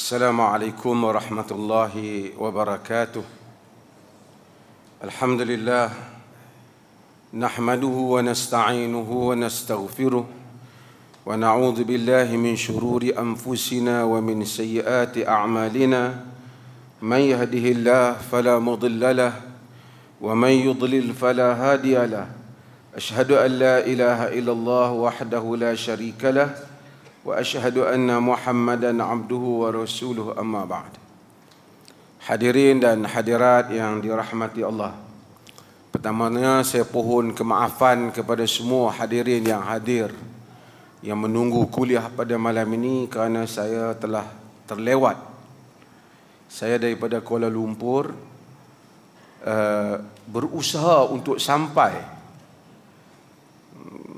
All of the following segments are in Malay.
Assalamualaikum warahmatullahi wabarakatuh. Alhamdulillah nahmaduhu wa nasta'inuhu wa nastaghfiruh wa na'udzu billahi min shururi anfusina wa min sayyiati a'malina. Man yahdihillahu fala mudilla lahu wa man yudlil fala hadiya lahu. Ashhadu an la ilaha illallah wahdahu la syarika lahu wa asyhadu anna Muhammadan abduhu wa rasuluhu, amma ba'd. Hadirin dan hadirat yang dirahmati Allah, pertamanya saya pohon kemaafan kepada semua hadirin yang hadir yang menunggu kuliah pada malam ini kerana saya telah terlewat. Saya daripada Kuala Lumpur berusaha untuk sampai.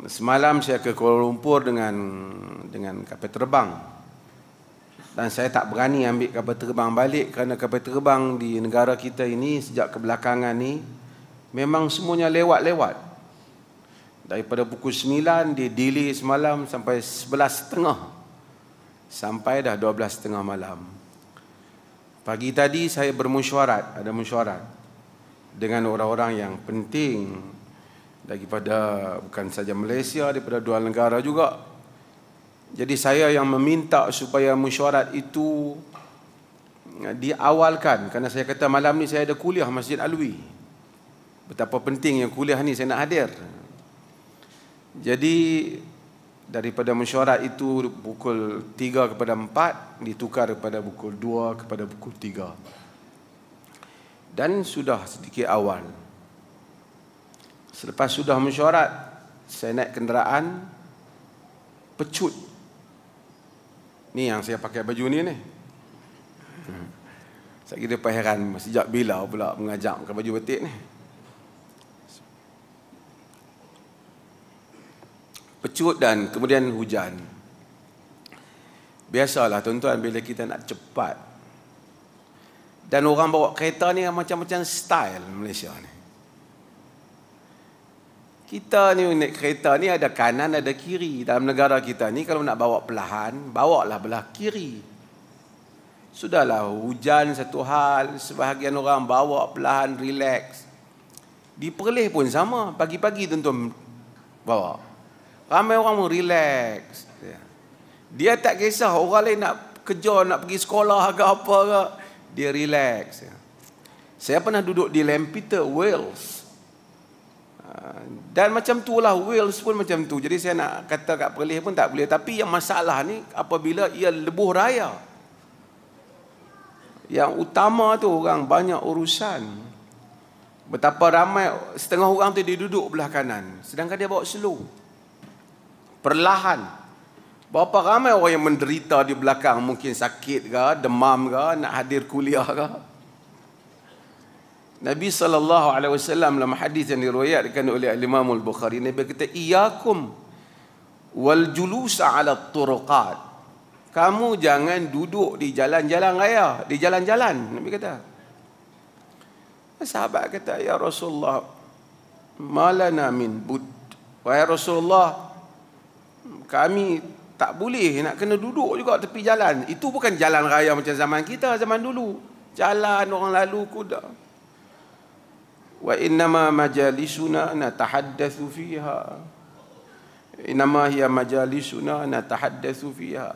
Semalam saya ke Kuala Lumpur dengan kapal terbang, dan saya tak berani ambil kapal terbang balik kerana kapal terbang di negara kita ini sejak kebelakangan ni memang semuanya lewat-lewat. Daripada pukul 9 dia delay semalam sampai 11.30, sampai dah 12.30 malam. Pagi tadi saya bermesyuarat, ada mesyuarat dengan orang-orang yang penting daripada bukan saja Malaysia, daripada dua negara juga. Jadi saya yang meminta supaya mesyuarat itu diawalkan, kerana saya kata malam ni saya ada kuliah Masjid Alwi. Betapa pentingnya kuliah ni saya nak hadir. Jadi daripada mesyuarat itu pukul 3 kepada 4 ditukar kepada pukul 2 kepada pukul 3. Dan sudah sedikit awal. Selepas sudah mesyuarat, saya naik kenderaan pecut. Ni yang saya pakai baju ni. Saya kira heran sejak bila pula mengajak pakai baju batik ni. Pecut dan kemudian hujan. Biasalah tuan-tuan, bila kita nak cepat. Dan orang bawa kereta ni macam-macam style Malaysia ni. Kita ni naik kereta ni ada kanan ada kiri. Dalam negara kita ni kalau nak bawa perlahan, bawalah belah kiri. Sudahlah, hujan satu hal, sebahagian orang bawa perlahan, relax. Di Perlis pun sama, pagi-pagi tuan-tuan bawa. Ramai orang pun relax. Dia tak kisah orang lain nak kerja, nak pergi sekolah ke apa ke, dia relax. Saya pernah duduk di Lampeter, Wales. Dan macam tu lah, Wales pun macam tu. Jadi saya nak kata kat Perlis pun tak boleh. Tapi yang masalah ni apabila ia lebuh raya, yang utama tu orang banyak urusan. Betapa ramai, setengah orang tu dia duduk belah kanan, sedangkan dia bawa slow, perlahan. Berapa ramai orang yang menderita di belakang, mungkin sakit ke, demam ke, nak hadir kuliah ke. Nabi SAW dalam hadis yang diriwayatkan oleh Imam Al-Bukhari, Nabi kata, "Iyyakum wal julusa 'ala turuqat." Kamu jangan duduk di jalan-jalan raya, di jalan-jalan, Nabi kata. Sahabat kata, "Ya Rasulullah, malana min bud." Wahai Rasulullah, kami tak boleh, nak kena duduk juga tepi jalan. Itu bukan jalan raya macam zaman kita, zaman dulu. Jalan orang lalu kuda. Wa innama majalisuna natahaddatsu fiha. Innama hiya majalisuna natahaddatsu fiha.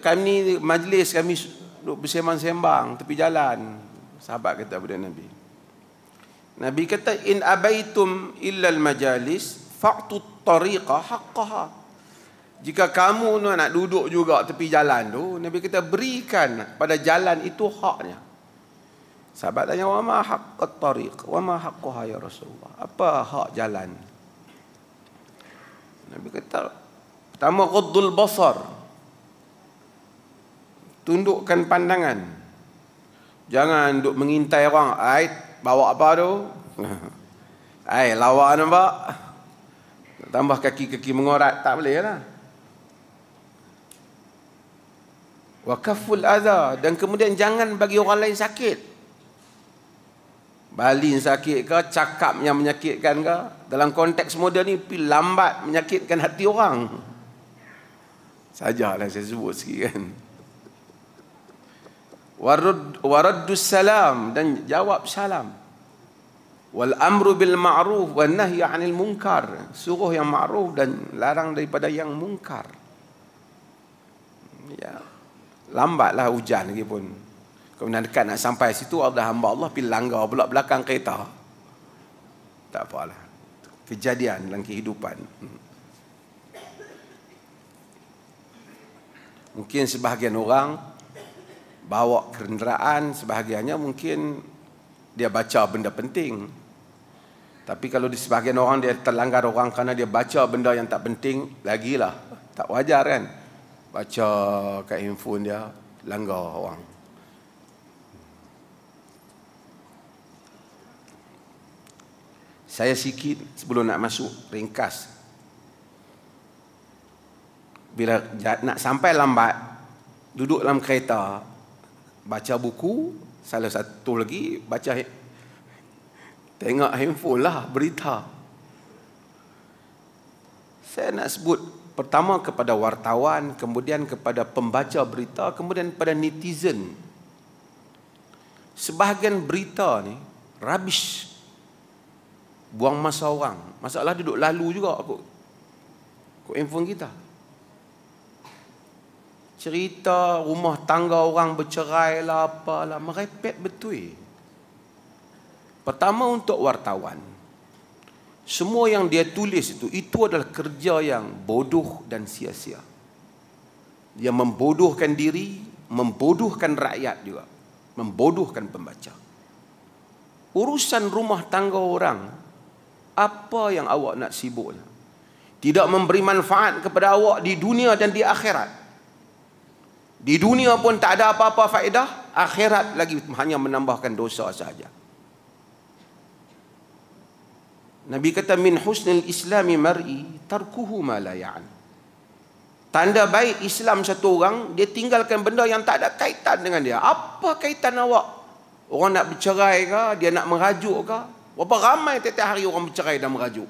Kami majlis, kami duduk bersembang-sembang tepi jalan. Sahabat kata kepada Nabi. Nabi kata, "In abaitum illa al-majalis fa'tu at-tariqa haqqaha." Jika kamu nak duduk juga tepi jalan tu, Nabi kata berikan pada jalan itu haknya. Sahabat tanya, "Wa ma haqqat tariq? Wa ma haqquha ya Rasulullah?" Apa hak jalan? Nabi kata, pertama, ghaddul basar. Tundukkan pandangan. Jangan duk mengintai orang. Ai, bawa apa tu? Ai, lawa nampak? Tambah kaki-kaki mengorat, tak boleh lah. Wa kafful adha, dan kemudian jangan bagi orang lain sakit. Balin sakit ke, cakap yang menyakitkan ke, dalam konteks moden ni lambat menyakitkan hati orang. Sajalah saya sebut sikit kan. Waraddus salam, dan jawab salam. Wal amru bil ma'ruf wan nahyi 'anil munkar, suruh yang ma'ruf dan larang daripada yang munkar. Ya, lambatlah hujan lagi pun. Kemudian dekat nak sampai situ, ada hamba Allah pergi langgar pula belakang kereta. Tak apalah. Kejadian dalam kehidupan. Mungkin sebahagian orang bawa kenderaan, sebahagiannya mungkin dia baca benda penting. Tapi kalau di sebahagian orang dia terlanggar orang kerana dia baca benda yang tak penting, lagilah tak wajar kan. Baca kat handphone dia, langgar orang. Saya sikit sebelum nak masuk ringkas. Bila nak sampai lambat, duduk dalam kereta, baca buku, salah satu lagi baca, tengok handphone lah, berita. Saya nak sebut pertama kepada wartawan, kemudian kepada pembaca berita, kemudian kepada netizen. Sebahagian berita ni rubbish, buang masa orang. Masalah duduk lalu juga kot handphone kita. Cerita rumah tangga orang bercerai lah, apalah, merepek betul. Pertama, untuk wartawan, semua yang dia tulis itu adalah kerja yang bodoh dan sia-sia. Dia membodohkan diri, membodohkan rakyat juga, membodohkan pembaca. Urusan rumah tangga orang, apa yang awak nak sibuk? Tidak memberi manfaat kepada awak di dunia dan di akhirat. Di dunia pun tak ada apa-apa faedah, akhirat lagi hanya menambahkan dosa saja. Nabi kata, min husnil islami mar'i tarkuhu ma la ya'ni. Tanda baik Islam satu orang, dia tinggalkan benda yang tak ada kaitan dengan dia. Apa kaitan awak? Orang nak bercerai ke? Dia nak merajuk ke? Berapa ramai tiap-tiap hari orang bercerai dan merajuk?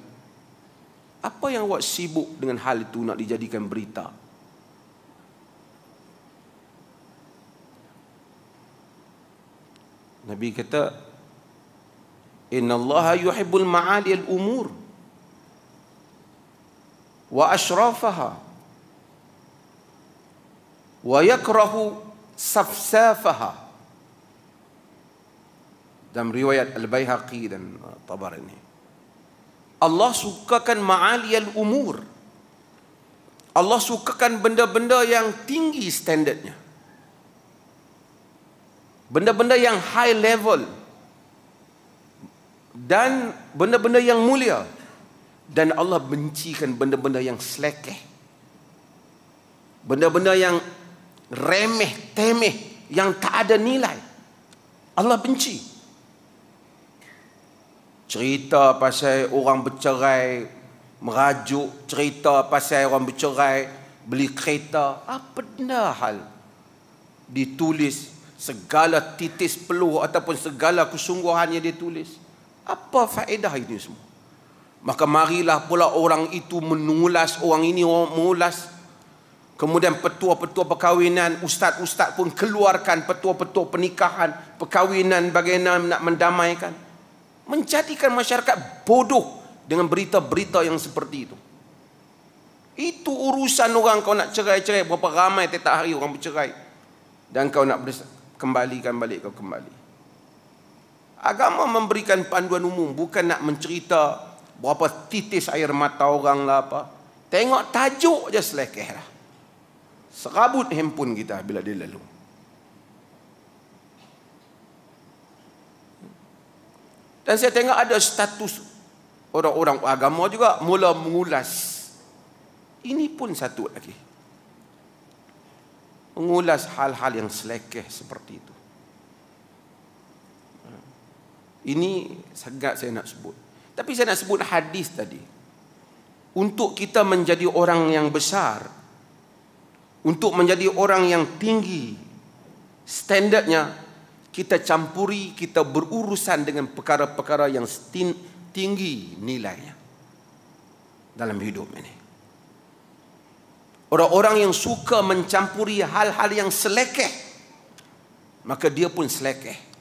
Apa yang awak sibuk dengan hal itu nak dijadikan berita? Nabi kata, innallaha yuhibbul ma'aliyal umur wa ashrafaha wa yakrahu safsafaha. Dalam riwayat Al-Baihaqi dan Tabarani, Allah sukakan ma'aliyal umur. Allah sukakan benda-benda yang tinggi standardnya, benda-benda yang high level, dan benda-benda yang mulia. Dan Allah bencikan benda-benda yang selekeh, benda-benda yang remeh temeh, yang tak ada nilai. Allah benci. Cerita pasal orang bercerai merajuk, cerita pasal orang bercerai beli kereta, apa benda hal ditulis segala titis peluh ataupun segala kesungguhan yang dia tulis. Apa faedah ini semua? Maka marilah pula orang itu menulas, orang ini orang mengulas. Kemudian petua-petua perkahwinan, ustaz-ustaz pun keluarkan petua-petua pernikahan, perkahwinan, bagaimana nak mendamaikan. Menjadikan masyarakat bodoh dengan berita-berita yang seperti itu. Itu urusan orang. Kau nak cerai-cerai, berapa ramai tiap hari orang bercerai, dan kau nak kembalikan balik, kau kembali. Agama memberikan panduan umum, bukan nak mencerita berapa titis air mata orang lah apa. Tengok tajuk je selekeh lah. Serabut handphone kita bila dia lalu. Dan saya tengok ada status orang-orang agama juga mula mengulas. Ini pun satu lagi, mengulas hal-hal yang selekeh seperti itu. Ini sangat saya nak sebut. Tapi saya nak sebut hadis tadi. Untuk kita menjadi orang yang besar, untuk menjadi orang yang tinggi standardnya, kita campuri, kita berurusan dengan perkara-perkara yang tinggi nilainya dalam hidup ini. Orang-orang yang suka mencampuri hal-hal yang selekeh, maka dia pun selekeh.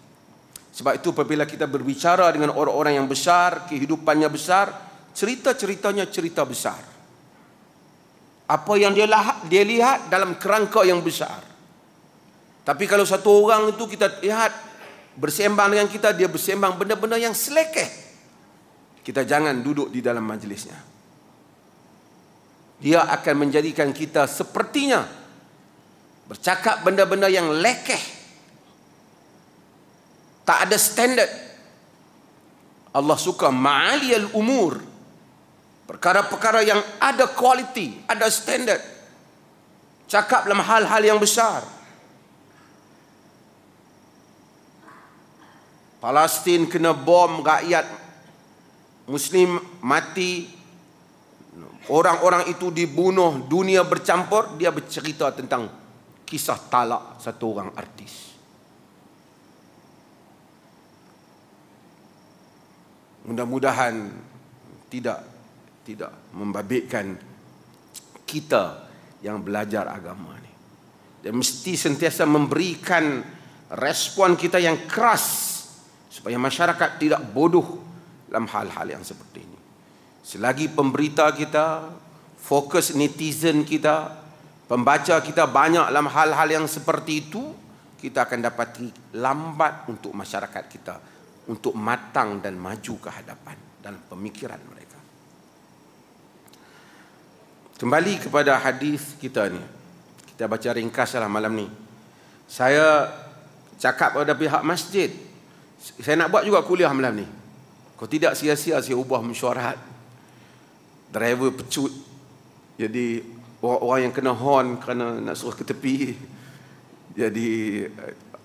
Sebab itu apabila kita berbicara dengan orang-orang yang besar, kehidupannya besar, cerita-ceritanya cerita besar. Apa yang dia lihat dalam kerangka yang besar. Tapi kalau satu orang itu kita lihat bersembang dengan kita, dia bersembang benda-benda yang selekeh, kita jangan duduk di dalam majlisnya. Dia akan menjadikan kita sepertinya bercakap benda-benda yang lekeh, tak ada standard. Allah suka ma'aliyal umur, perkara-perkara yang ada kualiti, ada standard. Cakap dalam hal-hal yang besar. Palestin kena bom, rakyat Muslim mati, orang-orang itu dibunuh, dunia bercampur. Dia bercerita tentang kisah talak satu orang artis. Mudah-mudahan tidak membabitkan kita yang belajar agama ni. Dan mesti sentiasa memberikan respon kita yang keras supaya masyarakat tidak bodoh dalam hal-hal yang seperti ini. Selagi pemberita kita, fokus netizen kita, pembaca kita banyak dalam hal-hal yang seperti itu, kita akan dapati lambat untuk masyarakat kita untuk matang dan maju ke hadapan dalam pemikiran mereka. Kembali kepada hadis kita ni. Kita baca ringkaslah malam ni. Saya cakap pada pihak masjid, saya nak buat juga kuliah malam ni. Kalau tidak sia-sia saya ubah mesyuarat. Driver pecut. Jadi orang-orang yang kena horn kerana nak suruh ke tepi. Jadi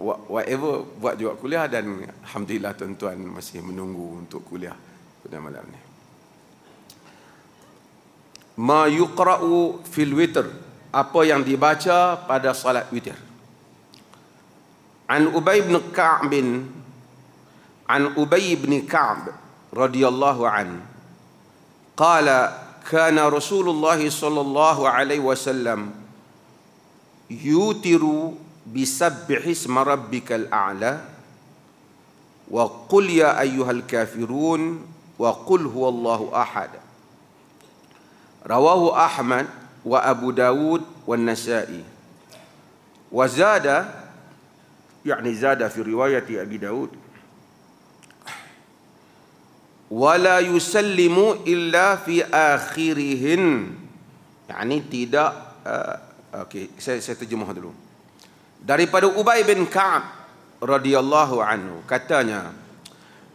whatever, buat juga kuliah. Dan alhamdulillah tuan-tuan masih menunggu untuk kuliah pada malam ni. Ma yuqra'u fil witr, apa yang dibaca pada salat witir. An Ubay bin Ka'b radhiyallahu an qala kana Rasulullah sallallahu alaihi wasallam yutiru bisabbih isma rabbikal a'la wa qul ya ayyuhal kafirun wa qul huwallahu ahad. Rawahu Ahmad wa Abu Dawud wa Nasa'i. Wa zada, yani zada fi riwayati Abi Dawud, wala yusallimu illa fi akhirihin. Yani tidak okey, saya terjemah dulu. Daripada Ubay bin Ka'b radhiyallahu anhu, katanya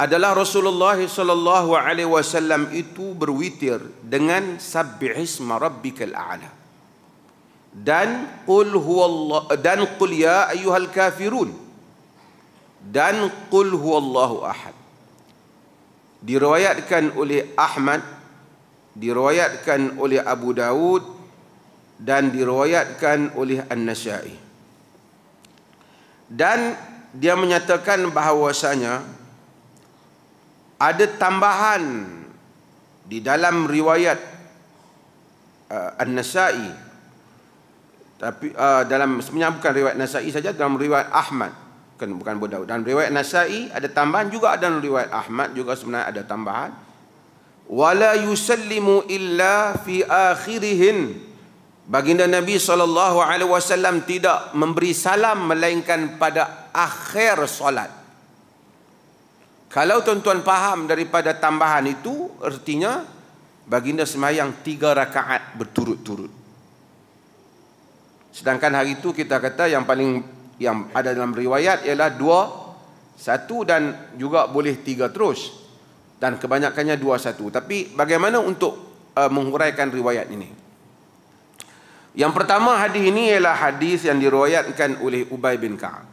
adalah Rasulullah sallallahu alaihi wasallam itu berwitir dengan sabbihisma rabbikal a'la dan qul huwallahu dan qul ya ayyuhal kafirun dan qul huwallahu ahad. Diriwayatkan oleh Ahmad, diriwayatkan oleh Abu Dawud dan diriwayatkan oleh An-Nasa'i. Dan dia menyatakan bahawasanya ada tambahan di dalam riwayat An-Nasa'i, tapi dalam sebenarnya bukan riwayat Nasa'i saja, dalam riwayat Ahmad, bukan Abu Dawud. Dalam riwayat Nasa'i ada tambahan juga, dalam riwayat Ahmad juga sebenarnya ada tambahan. Wala yusallimu illa fi akhirihin. Baginda Nabi SAW tidak memberi salam melainkan pada akhir solat. Kalau tuan-tuan faham daripada tambahan itu, artinya baginda sembahyang 3 rakaat berturut-turut. Sedangkan hari itu kita kata yang ada dalam riwayat ialah 2, 1 dan juga boleh 3 terus. Dan kebanyakannya 2, 1. Tapi bagaimana untuk menghuraikan riwayat ini? Yang pertama, hadis ini ialah hadis yang diriwayatkan oleh Ubay bin Ka'b.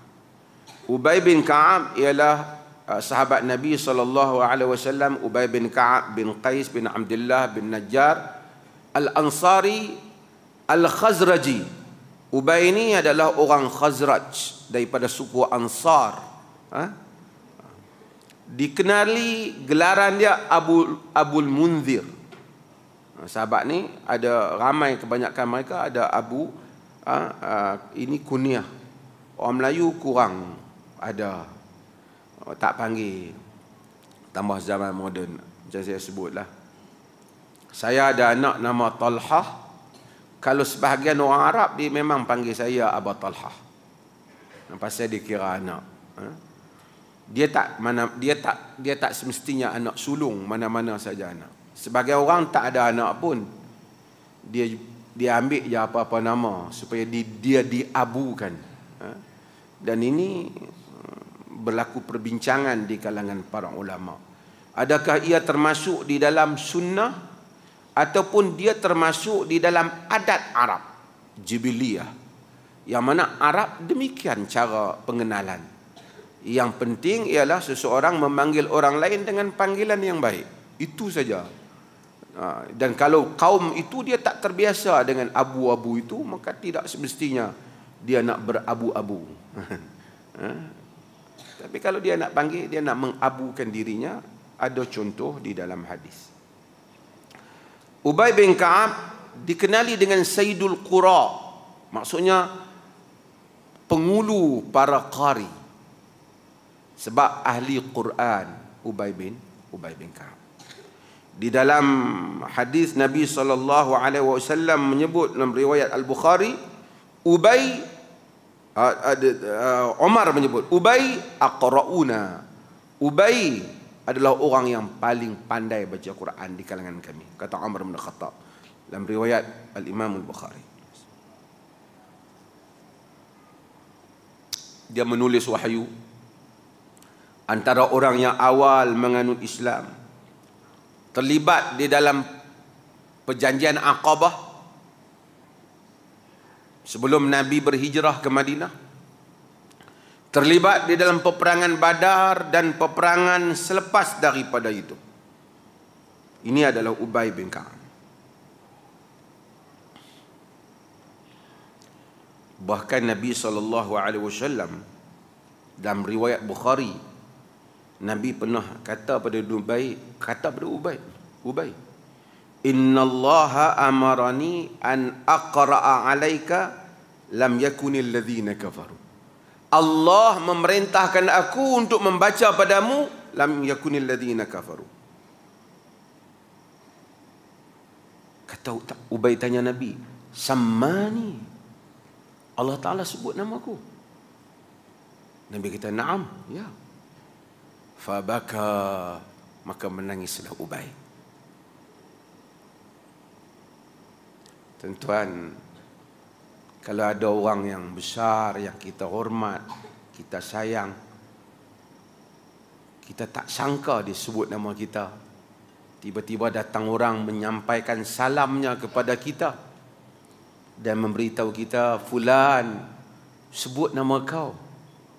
Ubay bin Ka'b ialah sahabat Nabi SAW. Ubay bin Ka'b bin Qais bin Abdullah bin Najjar Al-Ansari Al-Khazraji. Ubay ini adalah orang Khazraj daripada suku Ansar. Dikenali gelaran dia Abul Munzir. Sahabat ni ada ramai, kebanyakan mereka ada Abu, ini kunyah Orang Melayu kurang ada, tak panggil. Tambah zaman moden, macam saya sebutlah. Saya ada anak nama Talhah. Kalau sebahagian orang Arab, dia memang panggil saya Aba Talhah. Pasal dia kira anak. Dia tak semestinya anak sulung, mana-mana saja anak. Sebagai orang tak ada anak pun, dia ambil je apa-apa nama supaya dia diabukan. Dan ini berlaku perbincangan di kalangan para ulama. Adakah ia termasuk di dalam sunnah ataupun dia termasuk di dalam adat Arab Jibiliyah, yang mana Arab demikian cara pengenalan. Yang penting ialah seseorang memanggil orang lain dengan panggilan yang baik. Itu saja. Dan kalau kaum itu dia tak terbiasa dengan abu-abu itu, maka tidak semestinya dia nak berabu-abu. Tapi kalau dia nak panggil, dia nak mengabukan dirinya, ada contoh di dalam hadis. Ubay bin Ka'ab dikenali dengan Sayyidul Qura, maksudnya pengulu para qari, sebab ahli Quran. Ubay bin Ka'ab. Di dalam hadis Nabi SAW menyebut dalam riwayat Al-Bukhari, Umar menyebut Ubay aqra'una. Ubay adalah orang yang paling pandai baca Quran di kalangan kami, kata Umar bin Khattab dalam riwayat Al-Imam Al-Bukhari. Dia menulis wahyu, antara orang yang awal menganut Islam, terlibat di dalam perjanjian Aqabah sebelum Nabi berhijrah ke Madinah, terlibat di dalam peperangan Badar dan peperangan selepas daripada itu. Ini adalah Ubay bin Ka'ab. Bahkan Nabi SAW dalam riwayat Bukhari, Nabi pernah kata pada Ubay, Inna Allaha amarani an aqra'a alaika lam yakunil ladhina kafaru. Allah memerintahkan aku untuk membaca padamu lam yakunil ladhina kafaru. Kata Ubay, tanya Nabi, sammani, Allah Ta'ala sebut nama aku? Nabi kata, na'am, ya. Fabaka, maka menangislah Ubay. Tuan-tuan, kalau ada orang yang besar, yang kita hormat, kita sayang, kita tak sangka dia sebut nama kita, tiba-tiba datang orang menyampaikan salamnya kepada kita dan memberitahu kita, fulan sebut nama kau.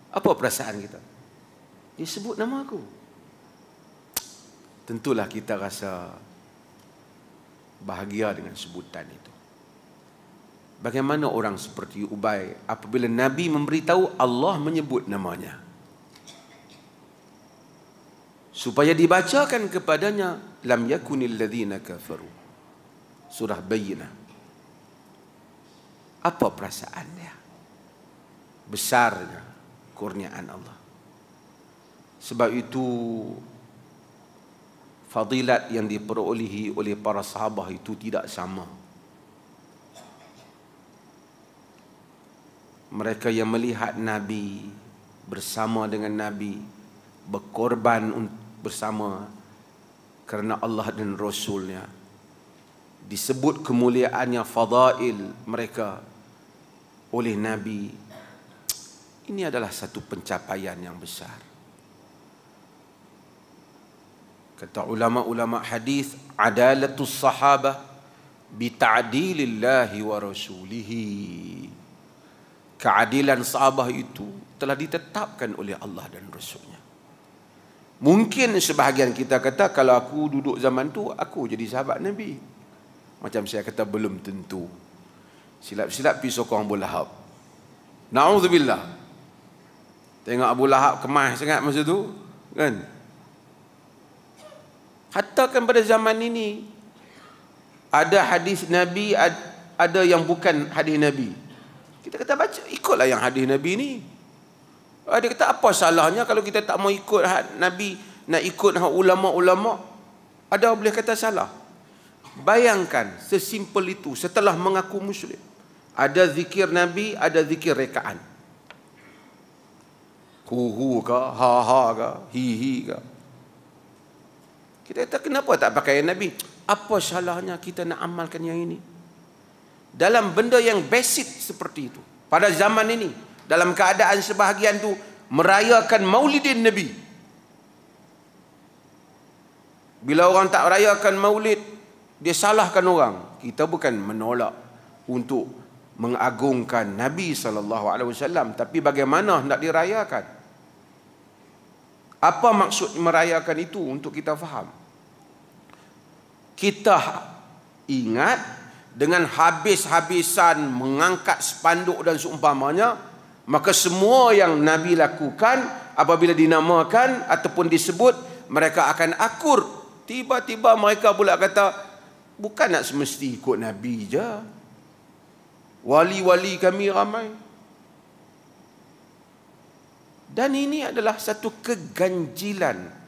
Apa perasaan kita? Dia sebut nama aku. Tentulah kita rasa bahagia dengan sebutan itu. Bagaimana orang seperti Ubay apabila Nabi memberitahu Allah menyebut namanya, supaya dibacakan kepadanya lam yakunil ladzina kafaru, surah Bayyinah. Apa perasaannya? Besarnya kurniaan Allah. Sebab itu fadilat yang diperolehi oleh para sahabat itu tidak sama. Mereka yang melihat Nabi, bersama dengan Nabi, berkorban bersama kerana Allah dan Rasulnya, disebut kemuliaannya, fadail mereka oleh Nabi. Ini adalah satu pencapaian yang besar. Kata ulama-ulama hadis, adalatus sahabah bita'dilillahi wa rasulihi. Keadilan sahabah itu telah ditetapkan oleh Allah dan Rasulnya. Mungkin sebahagian kita kata, kalau aku duduk zaman tu, aku jadi sahabat Nabi. Macam saya kata, belum tentu. Silap-silap pergi sokong Abu Lahab. Na'udzubillah. Tengok Abu Lahab kemas sangat masa tu, kan? Hatta kan pada zaman ini ada hadis Nabi, ada yang bukan hadis Nabi. Kita kata baca, ikutlah yang hadis Nabi ni. Dia kata apa salahnya kalau kita tak mau ikut Nabi, nak ikut ulama-ulama? Ada boleh kata salah? Bayangkan sesimpel itu setelah mengaku Muslim. Ada zikir Nabi, ada zikir rekaan. Hu-hu ke, ha-ha ke, hi-hi ke. Kita kata kenapa tak pakai Nabi? Apa salahnya kita nak amalkan yang ini? Dalam benda yang basic seperti itu. Pada zaman ini, dalam keadaan sebahagian tu merayakan Maulidin Nabi. Bila orang tak rayakan Maulid, dia salahkan orang. Kita bukan menolak untuk mengagungkan Nabi SAW, tapi bagaimana nak dirayakan? Apa maksud merayakan itu untuk kita faham? Kita ingat dengan habis-habisan mengangkat spanduk dan seumpamanya, maka semua yang Nabi lakukan apabila dinamakan ataupun disebut, mereka akan akur. Tiba-tiba mereka pula kata, bukan nak semesti ikut Nabi je. Wali-wali kami ramai. Dan ini adalah satu keganjilan.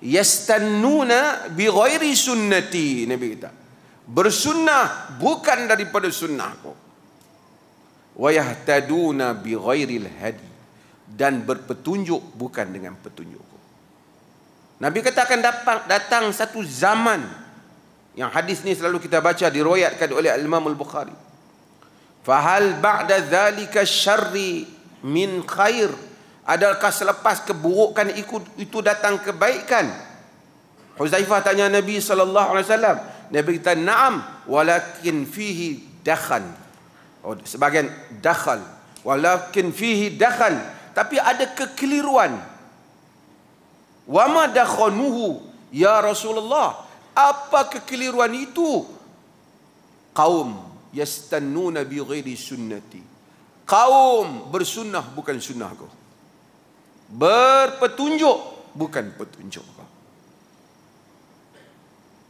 Yastannuna bi ghairi sunnati, Nabi kata. Bersunnah bukan daripada sunnahku. Wa yahtaduna bi ghairil hadi, dan berpetunjuk bukan dengan petunjukku. Nabi kata akan datang satu zaman, yang hadis ni selalu kita baca, diriwayatkan oleh Imam Al-Bukhari. Fahal ba'da dzalika syarri min khair, adakah selepas keburukan itu datang kebaikan? Huzaifah tanya Nabi SAW. Nabi kata na'am, walakin fihi dakhan. Sebagian dakhal, walakin fihi dakhan, tapi ada kekeliruan. Wa ma dakhanuhu ya Rasulullah, apa kekeliruan itu? Qaum yastannuna bi ghairi sunnati, kaum bersunnah bukan sunnahku, berpetunjuk bukan petunjukku.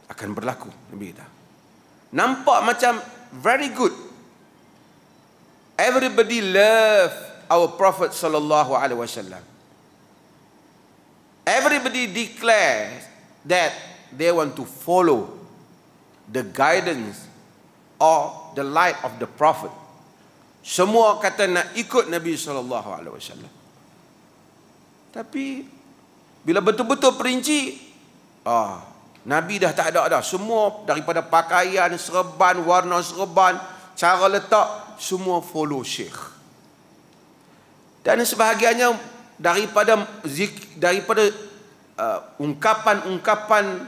Akan berlaku, Nabi kata. Nampak macam very good. Everybody love our Prophet sallallahu alaihi wasallam. Everybody declares that they want to follow the guidance or the light of the Prophet. Semua kata nak ikut Nabi sallallahu alaihi wasallam. Tapi bila betul-betul perinci, Nabi dah tak ada dah. Semua daripada pakaian, serban, warna serban, cara letak, semua follow Syekh. Dan sebahagiannya daripada ungkapan-ungkapan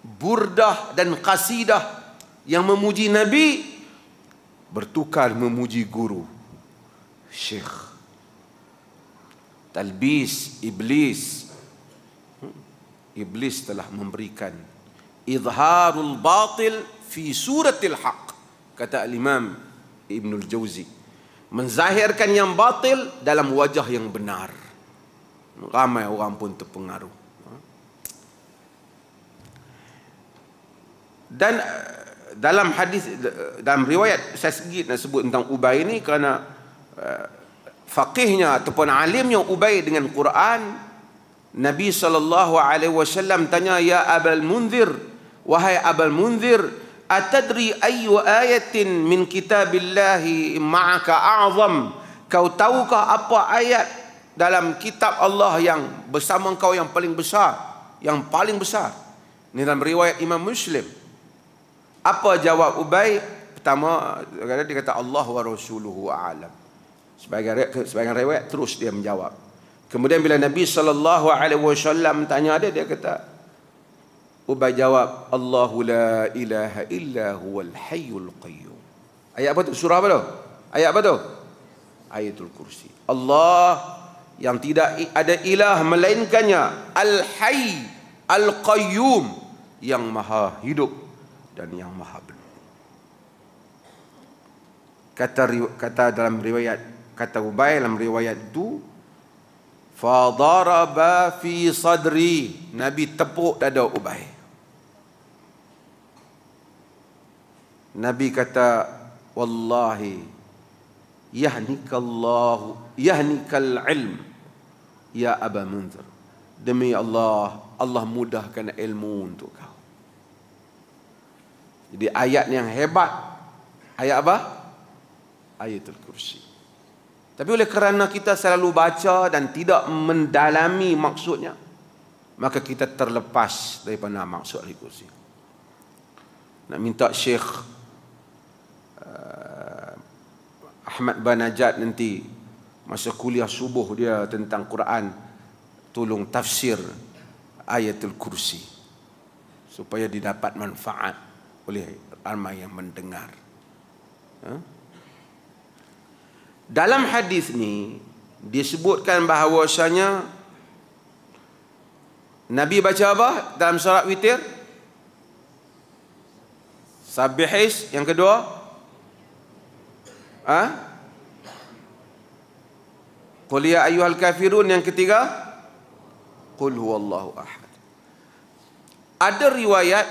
burdah dan qasidah yang memuji Nabi, bertukar memuji guru Syekh. Talbis Iblis. Iblis telah memberikan izharul batil fi suratil haq, kata Imam Ibnul Jauzi, menzahirkan yang batil dalam wajah yang benar. Ramai orang pun terpengaruh. Dan dalam hadis, dalam riwayat, saya sedikit nak sebut tentang Ubay ini kerana faqihnya ataupun alimnya Ubay dengan Quran. Nabi SAW tanya, ya Abul Munzir, wahai Abul Munzir, atadri ayyu ayatin min kitabillahi ma'aka a'zam, kau tahukah apa ayat dalam kitab Allah yang bersama engkau yang paling besar, yang paling besar? Ini dalam riwayat Imam Muslim. Apa jawab Ubay? Pertama dia kata Allah wa rasuluhu a'lam. Sebagian riwayat terus dia menjawab. Kemudian bila Nabi SAW tanya dia kata, Ubay jawab, Allahu la ilaha illa huwal hayyul qayyum. Ayat apa tu? Surah apa tu? Ayat apa tu? Ayatul Kursi. Allah yang tidak ada ilah melainkannya, Al-Hayy Al-Qayyum, yang maha hidup dan yang maha belum. Kata dalam riwayat, kata Ubay dalam riwayat itu, fadaraba fi sadri, Nabi tepuk dada Ubay. Nabi kata, wallahi yahnikallahu yahnikal ilm ya Aba Munzir. Demi Allah, Allah mudahkan ilmu untuk kau. Jadi ayat yang hebat. Ayat apa? Ayatul Kursi. Tapi oleh kerana kita selalu baca dan tidak mendalami maksudnya, maka kita terlepas daripada maksud Ayatul Kursi. Nak minta Syekh Ahmad Banajat nanti masa kuliah subuh dia tentang Quran, tolong tafsir Ayatul Kursi supaya didapat manfaat oleh ramai yang mendengar. Dalam hadis ni disebutkan bahawasanya Nabi baca apa dalam solat witir? Sabbihis. Yang kedua, Qul ya ayyuhal kafirun. Yang ketiga, Qul huwallahu ahad. Ada riwayat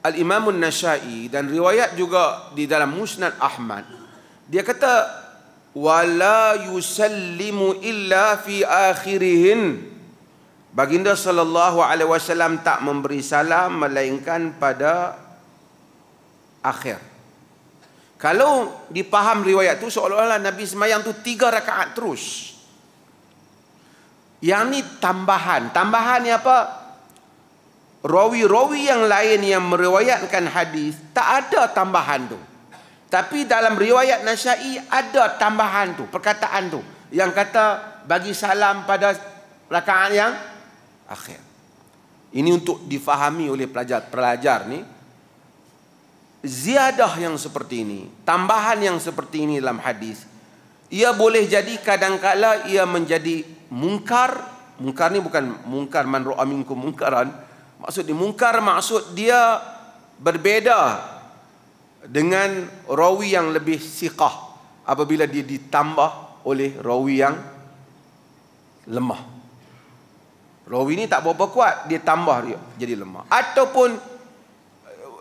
Al-Imam An-Nasa'i dan riwayat juga di dalam Musnad Ahmad. Dia kata wala yusallimu illa fi akhirihin. Baginda sallallahu alaihi wasallam tak memberi salam melainkan pada akhir. Kalau dipaham riwayat tu seolah-olah Nabi semayang tu 3 rakaat terus. Yang ni tambahan. Tambahan ni apa? Rawi-rawi yang lain yang meriwayatkan hadis tak ada tambahan tu. Tapi dalam riwayat Nasa'i ada tambahan tu, perkataan tu yang kata bagi salam pada rakaat yang akhir. Ini untuk difahami oleh pelajar ni. Ziyadah yang seperti ini, tambahan yang seperti ini dalam hadis, ia boleh jadi kadang-kala ia menjadi mungkar. Mungkar ni bukan mungkar man ra'a minkum mungkaran. Maksud dia mungkar, maksud dia berbeza dengan rawi yang lebih siqah apabila dia ditambah oleh rawi yang lemah. Rawi ni tak berapa kuat, dia tambah dia jadi lemah. Ataupun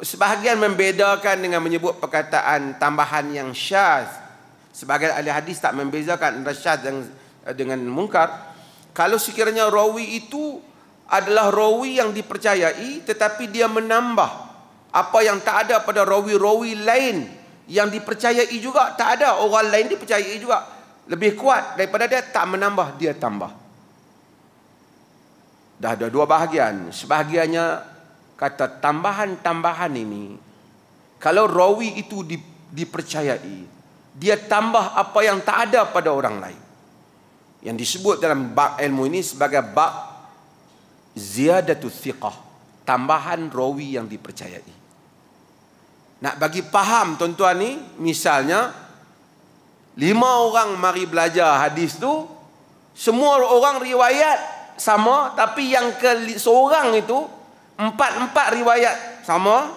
sebahagian membedakan dengan menyebut perkataan tambahan yang syaz. Sebahagian ahli hadis tak membezakan antara syaz dengan mungkar. Kalau sekiranya rawi itu adalah rawi yang dipercayai tetapi dia menambah apa yang tak ada pada rawi-rawi lain yang dipercayai juga, tak ada orang lain dipercayai juga, lebih kuat daripada dia, tak menambah, dia tambah. Dah ada 2 bahagian. Sebahagiannya kata tambahan-tambahan ini kalau rawi itu dipercayai, dia tambah apa yang tak ada pada orang lain, yang disebut dalam bab ilmu ini sebagai bab ziyadatul thiqah, tambahan rawi yang dipercayai. Nak bagi faham tuan-tuan ni, misalnya 5 orang mari belajar hadis tu, semua orang riwayat sama, tapi yang seorang itu 4 riwayat sama,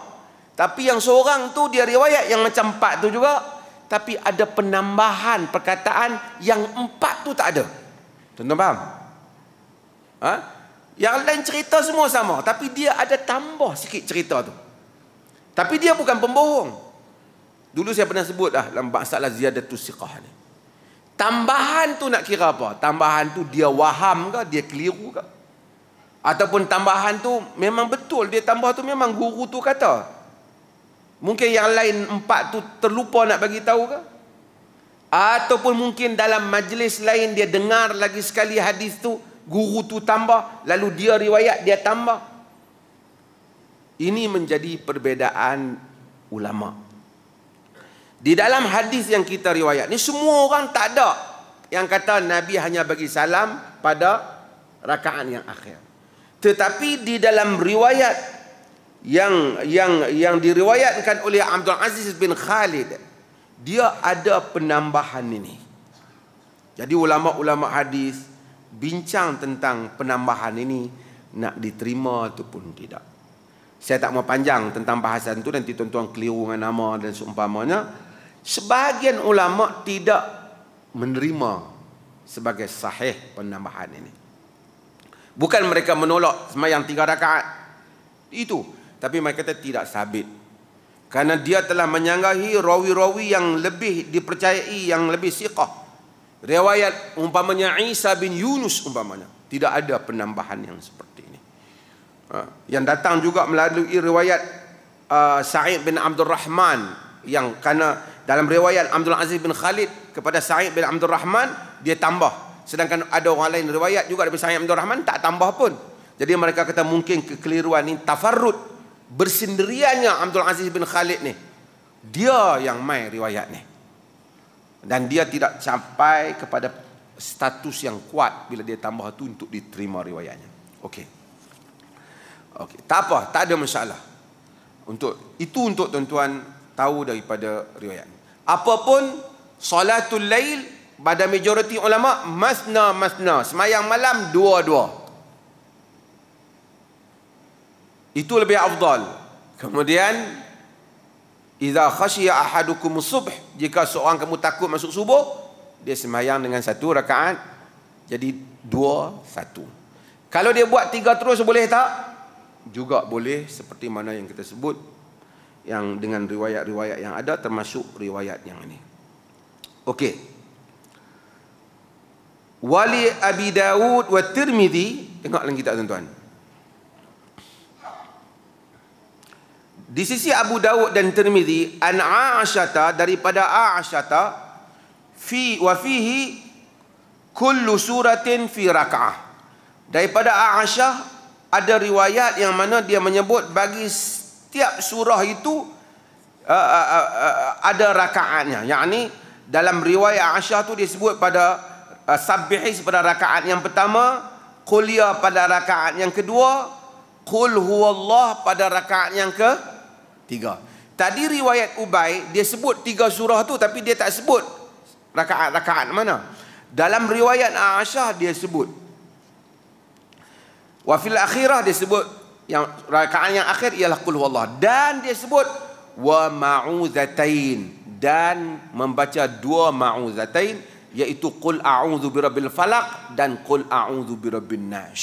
tapi yang seorang tu dia riwayat yang macam 4 tu juga, tapi ada penambahan perkataan yang 4 tu tak ada. Tuan-tuan faham? Yang lain cerita semua sama, tapi dia ada tambah sikit cerita tu. Tapi dia bukan pembohong. Dulu saya pernah sebut dalam masalah ziyadatus siqah ni. Tambahan tu nak kira apa? Tambahan tu dia waham ke, dia keliru ke? Ataupun tambahan tu memang betul, dia tambah tu memang guru tu kata. Mungkin yang lain 4 tu terlupa nak bagi tahu ke? Ataupun mungkin dalam majlis lain dia dengar lagi sekali hadis tu, guru tu tambah, lalu dia riwayat, dia tambah. Ini menjadi perbezaan ulama. Di dalam hadis yang kita riwayat ni, semua orang tak ada yang kata Nabi hanya bagi salam pada rakaat yang akhir. Tetapi di dalam riwayat yang diriwayatkan oleh Abdul Aziz bin Khalid, dia ada penambahan ini. Jadi ulama-ulama hadis bincang tentang penambahan ini, nak diterima ataupun tidak. Saya tak mau panjang tentang bahasan itu, nanti tuan-tuan keliru dengan nama dan seumpamanya. Sebahagian ulama tidak menerima sebagai sahih penambahan ini. Bukan mereka menolak sembahyang 3 rakaat itu, tapi mereka kata tidak sabit. Karena dia telah menyanggahi rawi-rawi yang lebih dipercayai, yang lebih siqah. Riwayat umpamanya Isa bin Yunus umpamanya, tidak ada penambahan yang seperti ini. Yang datang juga melalui riwayat Sa'id bin Abdul Rahman, yang karena dalam riwayat Abdul Aziz bin Khalid kepada Sa'id bin Abdul Rahman dia tambah. Sedangkan ada orang lain riwayat juga dari Sa'id bin Abdul Rahman tak tambah pun. Jadi mereka kata mungkin kekeliruan ini tafarrud, bersendiriannya Abdul Aziz bin Khalid ni, dia yang mai riwayat ni, dan dia tidak sampai kepada status yang kuat bila dia tambah tu untuk diterima riwayatnya. Okey, tak apa, tak ada masalah. Untuk tuan-tuan tahu daripada riwayat. Apapun salatul lail, pada majoriti ulama masna, semayang malam dua-dua, itu lebih afdal. Kemudian idza khashiya ahadukum subh, jika seorang kamu takut masuk subuh, dia sembahyang dengan 1 rakaat, jadi 2-1. Kalau dia buat 3 terus boleh tak? Juga boleh, seperti mana yang kita sebut, yang dengan riwayat-riwayat yang ada, termasuk riwayat yang ini. Okey. Wali Abi Dawud wa Tirmidzi, tengok lagi tak tuan-tuan? Di sisi Abu Dawud dan Tirmidzi, an Aisyah, daripada Aisyah, fihi kullu suratin fi raka'ah. Daripada Aisyah ada riwayat yang mana dia menyebut bagi setiap surah itu ada rakaatnya. Yakni dalam riwayat Aisyah tu dia sebut pada Sabbihis pada rakaat yang pertama, Qul ya pada rakaat yang kedua, Qul huwallah pada rakaat yang ke-3. Tadi riwayat Ubay dia sebut 3 surah tu, tapi dia tak sebut rakaat-rakaat mana. Dalam riwayat Aisyah dia sebut. Wa fil akhirah dia sebut yang rakaat yang akhir ialah Qul huwallah, dan dia sebut wa ma'udzatain, dan membaca 2 ma'udzatain, iaitu Qul a'udzu birabbil falaq dan Qul a'udzu birabbin nas.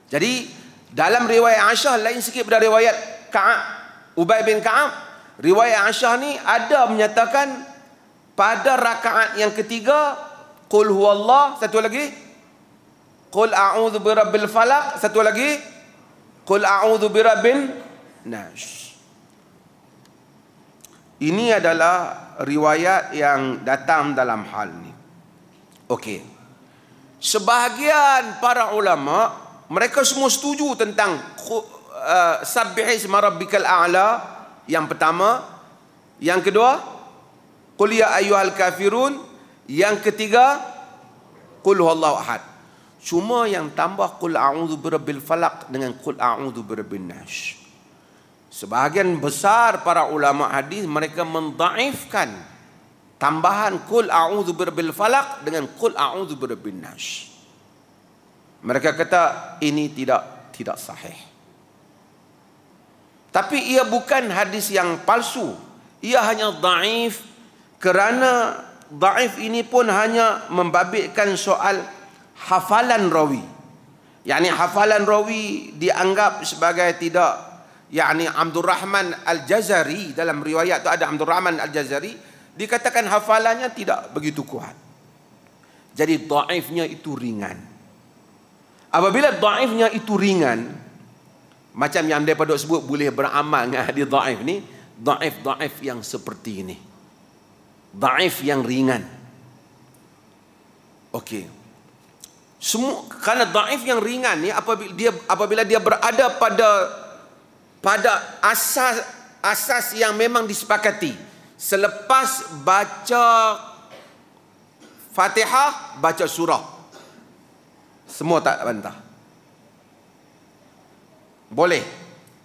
Jadi dalam riwayat Aisyah lain sikit pada riwayat Ubay bin Ka'ab. Riwayat Aisyah ni ada menyatakan pada rakaat yang ketiga Qul huwallah, satu lagi Qul a'udzu birabbil falaq, satu lagi Qul a'udzu birabbin nas. Ini adalah riwayat yang datang dalam hal ni. Okey. Sebahagian para ulama mereka semua setuju tentang Sabbihisma rabbikal a'la yang pertama, yang kedua Qul ya ayyuhal kafirun, yang ketiga Qul huwallahu ahad. Cuma yang tambah Qul a'udzu birabbil falaq dengan Qul a'udzu birabbin nas. Sebahagian besar para ulama hadis mereka mendhaifkan tambahan Qul a'udzu birabbil falaq dengan Qul a'udzu birabbin nas. Mereka kata ini tidak sahih. Tapi ia bukan hadis yang palsu, ia hanya dhaif, kerana dhaif ini pun hanya membabitkan soal hafalan rawi. Yani hafalan rawi dianggap sebagai tidak, yakni Abdul Rahman Al-Jazari, dalam riwayat tu ada Abdul Rahman Al-Jazari, dikatakan hafalannya tidak begitu kuat. Jadi dhaifnya itu ringan. Apabila dhaifnya itu ringan, macam yang mereka sebut boleh beramal dengan hadis dhaif ni, dhaif yang seperti ini, dhaif yang ringan. Okey. Semua kerana dhaif yang ringan ni apabila dia berada pada asas yang memang disepakati, selepas baca Fatihah baca surah, semua tak bantah. Boleh.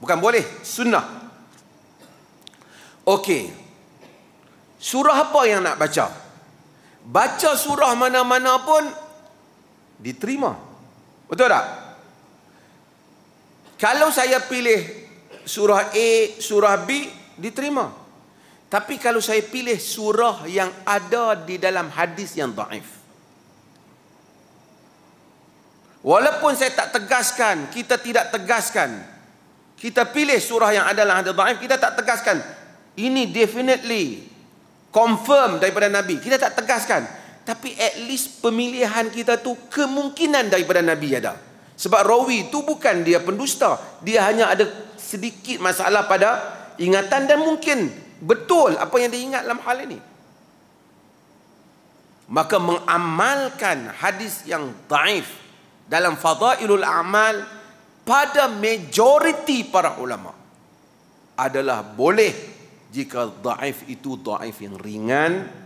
Bukan boleh, sunnah. Okey. Surah apa yang nak baca? Baca surah mana-mana pun diterima. Betul tak? Kalau saya pilih surah A, surah B, diterima. Tapi kalau saya pilih surah yang ada di dalam hadis yang dhaif, walaupun saya tak tegaskan, kita tidak tegaskan Kita pilih surah yang ada dalam hadis dhaif, kita tak tegaskan ini definitely confirm daripada Nabi. Kita tak tegaskan. Tapi at least pemilihan kita tu kemungkinan daripada Nabi ada. Sebab rawi tu bukan dia pendusta. Dia hanya ada sedikit masalah pada ingatan dan mungkin betul apa yang dia ingat dalam hal ini. Maka mengamalkan hadis yang dhaif dalam fadailul a'mal pada majoriti para ulama adalah boleh jika dhaif itu dhaif yang ringan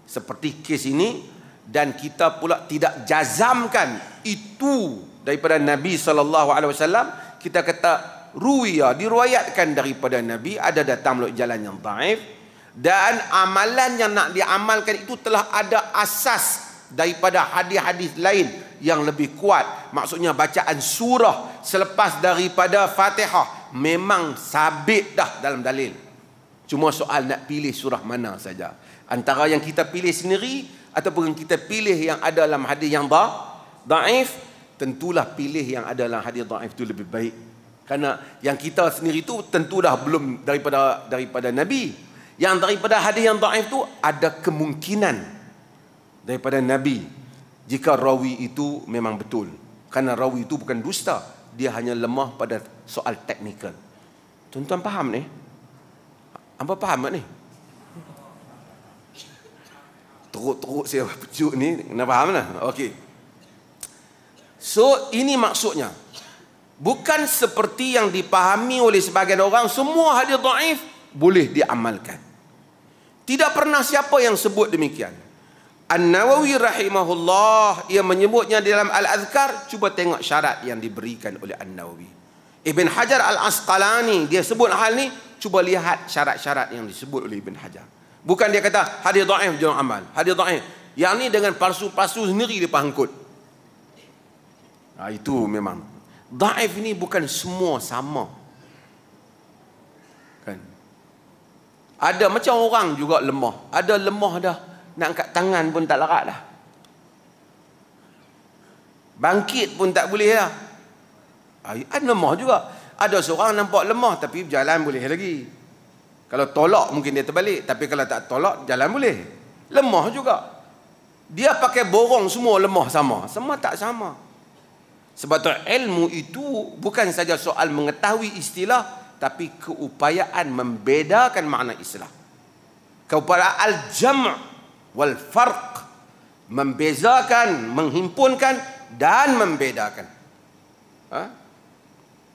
seperti kes ini, dan kita pula tidak jazamkan itu daripada Nabi SAW. Kita kata ruwiya, diriwayatkan daripada Nabi, ada datang melalui jalan yang dhaif, dan amalan yang nak diamalkan itu telah ada asas daripada hadis-hadis lain yang lebih kuat. Maksudnya bacaan surah selepas daripada Fatihah memang sabit dah dalam dalil. Cuma soal nak pilih surah mana saja. Antara yang kita pilih sendiri ataupun kita pilih yang ada dalam hadis yang dhaif, tentulah pilih yang ada dalam hadis dhaif itu lebih baik. Karena yang kita sendiri itu tentu dah belum daripada Nabi. Yang daripada hadis yang dhaif itu ada kemungkinan daripada Nabi jika rawi itu memang betul. Karena rawi itu bukan dusta, dia hanya lemah pada soal teknikal. Tuan-tuan faham ni? Apa faham ni? Teruk-teruk saya pejuk ni, kena faham lah. Okey. So ini maksudnya, bukan seperti yang dipahami oleh sebagian orang semua hadis dhaif boleh diamalkan. Tidak pernah siapa yang sebut demikian. An-Nawawi rahimahullah, ia menyebutnya dalam Al-Adhkar. Cuba tengok syarat yang diberikan oleh An-Nawawi. Ibn Hajar Al-Asqalani, dia sebut hal ni. Cuba lihat syarat-syarat yang disebut oleh Ibn Hajar. Bukan dia kata hadis dhaif jangan amal, hadis dhaif. Yang ni dengan palsu-palsu sendiri dia pangkut. Itu memang dhaif ni bukan semua sama. Kan? Ada macam orang juga lemah. Ada lemah dah, nak angkat tangan pun tak larat dah. Bangkit pun tak boleh dah. Ada lemah juga. Ada seorang nampak lemah tapi berjalan boleh lagi. Kalau tolak mungkin dia terbalik, tapi kalau tak tolak jalan boleh. Lemah juga. Dia pakai borong semua lemah sama. Semua tak sama. Sebab tu ilmu itu bukan saja soal mengetahui istilah, tapi keupayaan membedakan makna istilah. Keupayaan al-jam' wal farq, membezakan, menghimpunkan dan membedakan.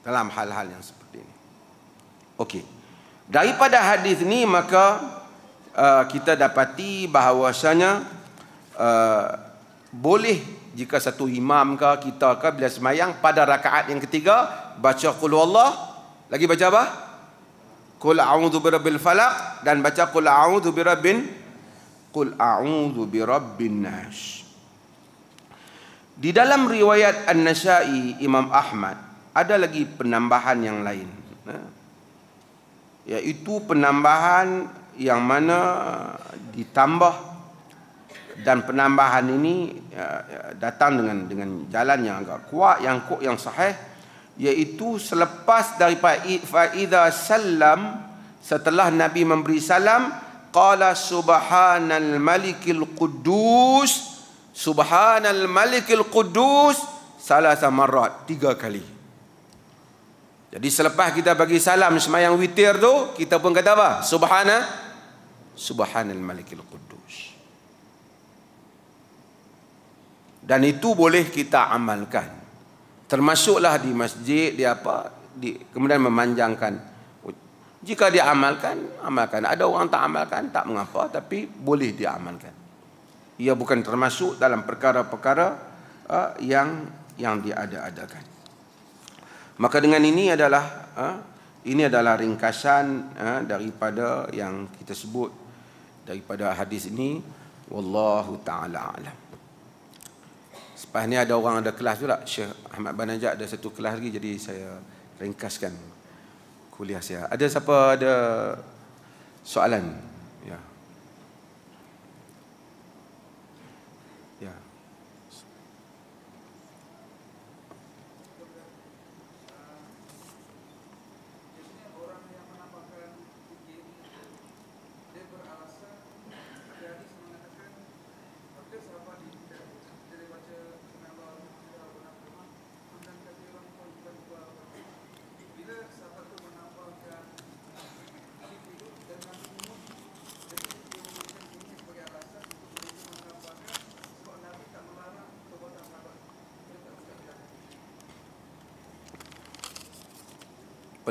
Dalam hal-hal yang seperti ini. Okey. Daripada hadis ni maka kita dapati bahawasanya boleh jika satu imam ke kita ke bila semayang pada rakaat yang ketiga baca qul huwallah, lagi baca apa? Qul a'udzu birabbil falaq, dan baca qul a'udzu birabbin nas. Di dalam riwayat An-Nasa'i Imam Ahmad ada lagi penambahan yang lain, iaitu penambahan yang mana ditambah, dan penambahan ini datang dengan jalan yang agak kuat, yang sahih, iaitu selepas daripada faida salam, setelah Nabi memberi salam, qala subhanal malikil quddus, subhanal malikil quddus salasa marrat, 3 kali. Jadi selepas kita bagi salam semayang witir tu, kita pun kata apa? Subhanal malikil quddus. Dan itu boleh kita amalkan. Termasuklah di masjid, kemudian memanjangkan. Jika dia amalkan, amalkan. Ada orang tak amalkan, tak mengapa, tapi boleh dia amalkan. Ia bukan termasuk dalam perkara-perkara yang diada-adakan. Maka dengan ini adalah ringkasan daripada yang kita sebut daripada hadis ini. Wallahu ta'ala alam. Lepas ni ada orang ada kelas pula, Syekh Ahmad Banajak ada satu kelas lagi, jadi saya ringkaskan kuliah saya. Ada siapa ada soalan? Ya. Ya.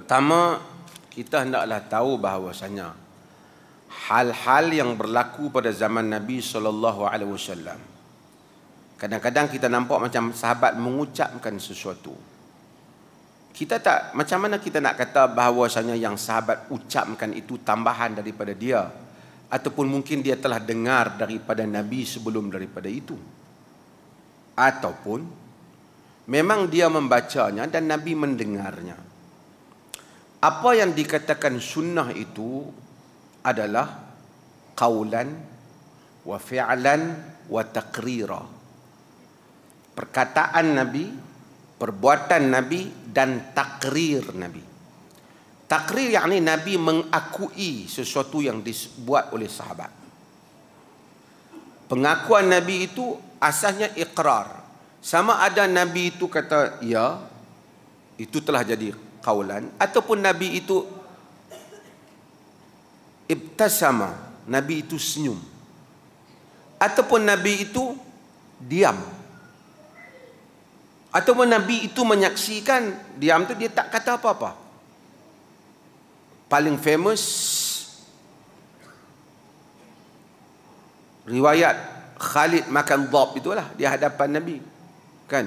Pertama, kita hendaklah tahu bahawasanya hal-hal yang berlaku pada zaman Nabi SAW, kadang-kadang kita nampak macam sahabat mengucapkan sesuatu. Kita tak, macam mana kita nak kata bahawasanya yang sahabat ucapkan itu tambahan daripada dia, ataupun mungkin dia telah dengar daripada Nabi sebelum daripada itu, ataupun memang dia membacanya dan Nabi mendengarnya. Apa yang dikatakan sunnah itu adalah qaulan wa fi'lan wa taqrira. Perkataan Nabi, perbuatan Nabi dan takrir Nabi. Takrir yakni Nabi mengakui sesuatu yang dibuat oleh sahabat. Pengakuan Nabi itu asalnya iqrar. Sama ada Nabi itu kata ya, itu telah jadi qaulan, ataupun Nabi itu ibtasama, Nabi itu senyum, ataupun Nabi itu diam, ataupun Nabi itu menyaksikan, diam tu dia tak kata apa-apa. Paling famous riwayat Khalid makan dhab itulah di hadapan Nabi, kan?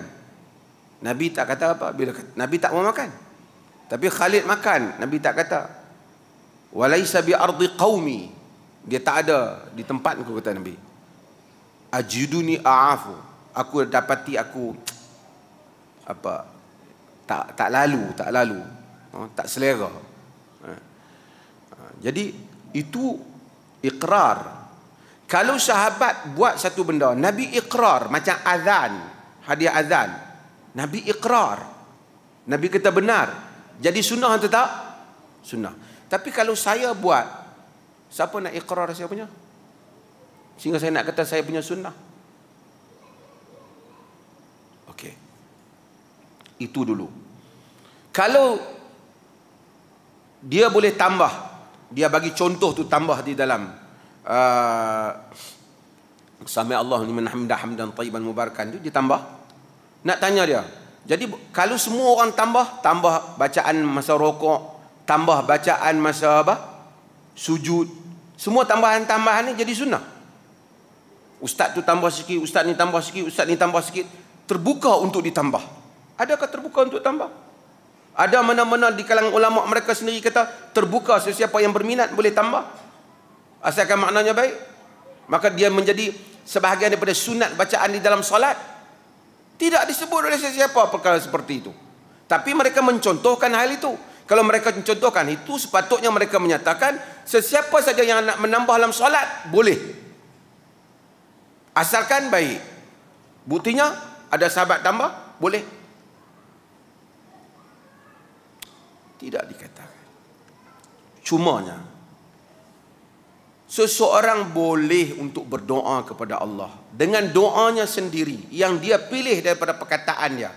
Nabi tak kata apa bila Nabi tak mau makan. Tapi Khalid makan, Nabi tak kata. Walaisa bi ardi qaumi, dia tak ada di tempatku, kata Nabi. Ajiduni a'afu, aku dapati aku apa tak lalu, tak selera. Jadi itu iqrar. Kalau sahabat buat satu benda, Nabi iqrar, macam azan, hadiah azan, Nabi iqrar, Nabi kata benar, jadi sunnah atau tak? Sunnah. Tapi kalau saya buat, siapa nak iqrar saya punya? Sehingga saya nak kata saya punya sunnah. Okey. Itu dulu. Kalau dia boleh tambah, dia bagi contoh tu tambah di dalam Sami Allahu liman hamdah hamdan tayyiban mubarakan tu ditambah. Nak tanya dia, jadi kalau semua orang tambah bacaan masa rokok, tambah bacaan masa apa? Sujud, semua tambahan-tambahan ni jadi sunnah. Ustaz tu tambah sikit, ustaz ni tambah sikit, ustaz ni tambah sikit, terbuka untuk ditambah. Adakah terbuka untuk tambah? Ada mana-mana di kalangan ulama mereka sendiri kata terbuka, sesiapa yang berminat boleh tambah, asalkan maknanya baik. Maka dia menjadi sebahagian daripada sunat bacaan di dalam solat. Tidak disebut oleh sesiapa perkara seperti itu. Tapi mereka mencontohkan hal itu. Kalau mereka mencontohkan itu, sepatutnya mereka menyatakan sesiapa saja yang nak menambah dalam solat boleh, asalkan baik. Buktinya ada sahabat tambah, boleh. Tidak dikatakan. Cumanya seseorang boleh untuk berdoa kepada Allah dengan doanya sendiri yang dia pilih daripada perkataan dia.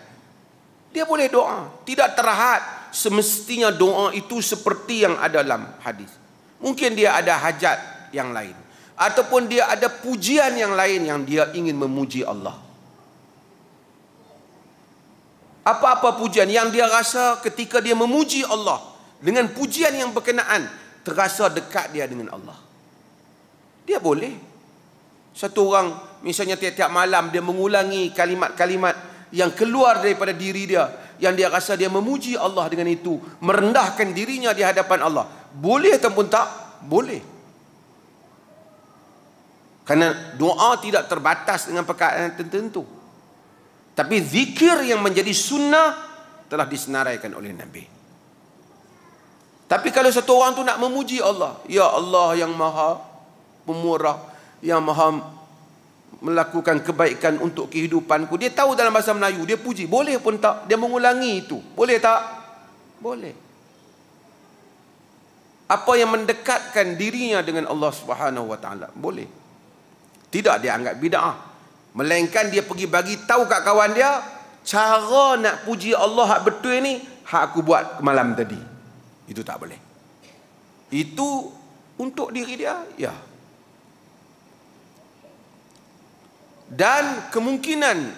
Dia boleh doa, tidak terhad semestinya doa itu seperti yang ada dalam hadis. Mungkin dia ada hajat yang lain, ataupun dia ada pujian yang lain yang dia ingin memuji Allah. Apa-apa pujian yang dia rasa ketika dia memuji Allah dengan pujian yang berkenaan, terasa dekat dia dengan Allah. Dia boleh. Satu orang misalnya tiap-tiap malam dia mengulangi kalimat-kalimat yang keluar daripada diri dia, yang dia rasa dia memuji Allah dengan itu, merendahkan dirinya di hadapan Allah. Boleh ataupun tak? Boleh. Karena doa tidak terbatas dengan perkara tertentu. Tapi zikir yang menjadi sunnah telah disenaraikan oleh Nabi. Tapi kalau satu orang tu nak memuji Allah, ya Allah yang maha pemurah, yang maha melakukan kebaikan untuk kehidupanku, dia tahu dalam bahasa Melayu, dia puji, boleh pun tak? Dia mengulangi itu, boleh tak? Boleh. Apa yang mendekatkan dirinya dengan Allah Subhanahu Wa Taala, boleh. Tidak dia anggap bid'ah, melainkan dia pergi bagi tahu kat kawan dia, cara nak puji Allah hak betul ni hak aku buat malam tadi. Itu tak boleh. Itu untuk diri dia, ya. Dan kemungkinan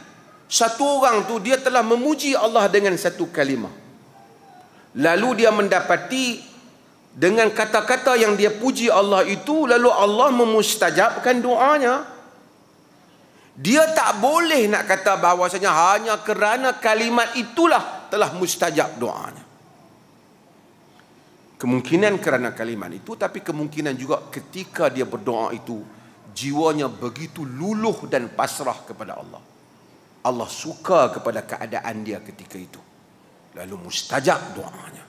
satu orang tu dia telah memuji Allah dengan satu kalimah. lalu dia mendapati dengan kata-kata yang dia puji Allah itu, lalu Allah memustajabkan doanya. Dia tak boleh nak kata bahawasanya hanya kerana kalimat itulah telah mustajab doanya. Kemungkinan kerana kalimat itu, tapi kemungkinan juga ketika dia berdoa itu jiwanya begitu luluh dan pasrah kepada Allah. Allah suka kepada keadaan dia ketika itu, lalu mustajab doanya.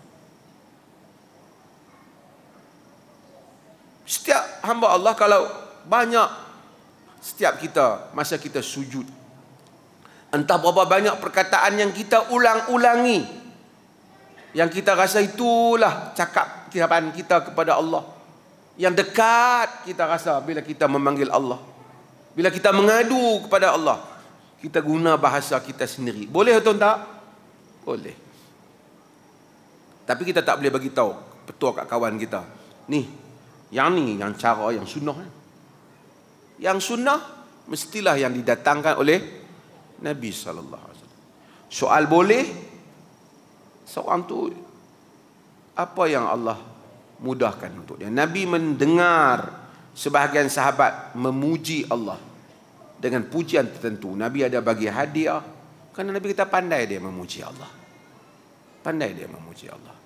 Setiap hamba Allah, kalau banyak, setiap kita masa kita sujud, entah berapa banyak perkataan yang kita ulang-ulangi, yang kita rasa itulah cakap ucapan kita kepada Allah, yang dekat kita rasa bila kita memanggil Allah, bila kita mengadu kepada Allah, kita guna bahasa kita sendiri. Boleh atau tak? Boleh. Tapi kita tak boleh bagi tahu petua kat kawan kita, ni yang cara yang sunnah. Yang sunnah mestilah yang didatangkan oleh Nabi sallallahu alaihi wasallam. Soal boleh, seorang tu apa yang Allah mudahkan untuk dia. Nabi mendengar sebahagian sahabat memuji Allah dengan pujian tertentu. Nabi ada bagi hadiah, kerana Nabi kita pandai dia memuji Allah. Pandai dia memuji Allah.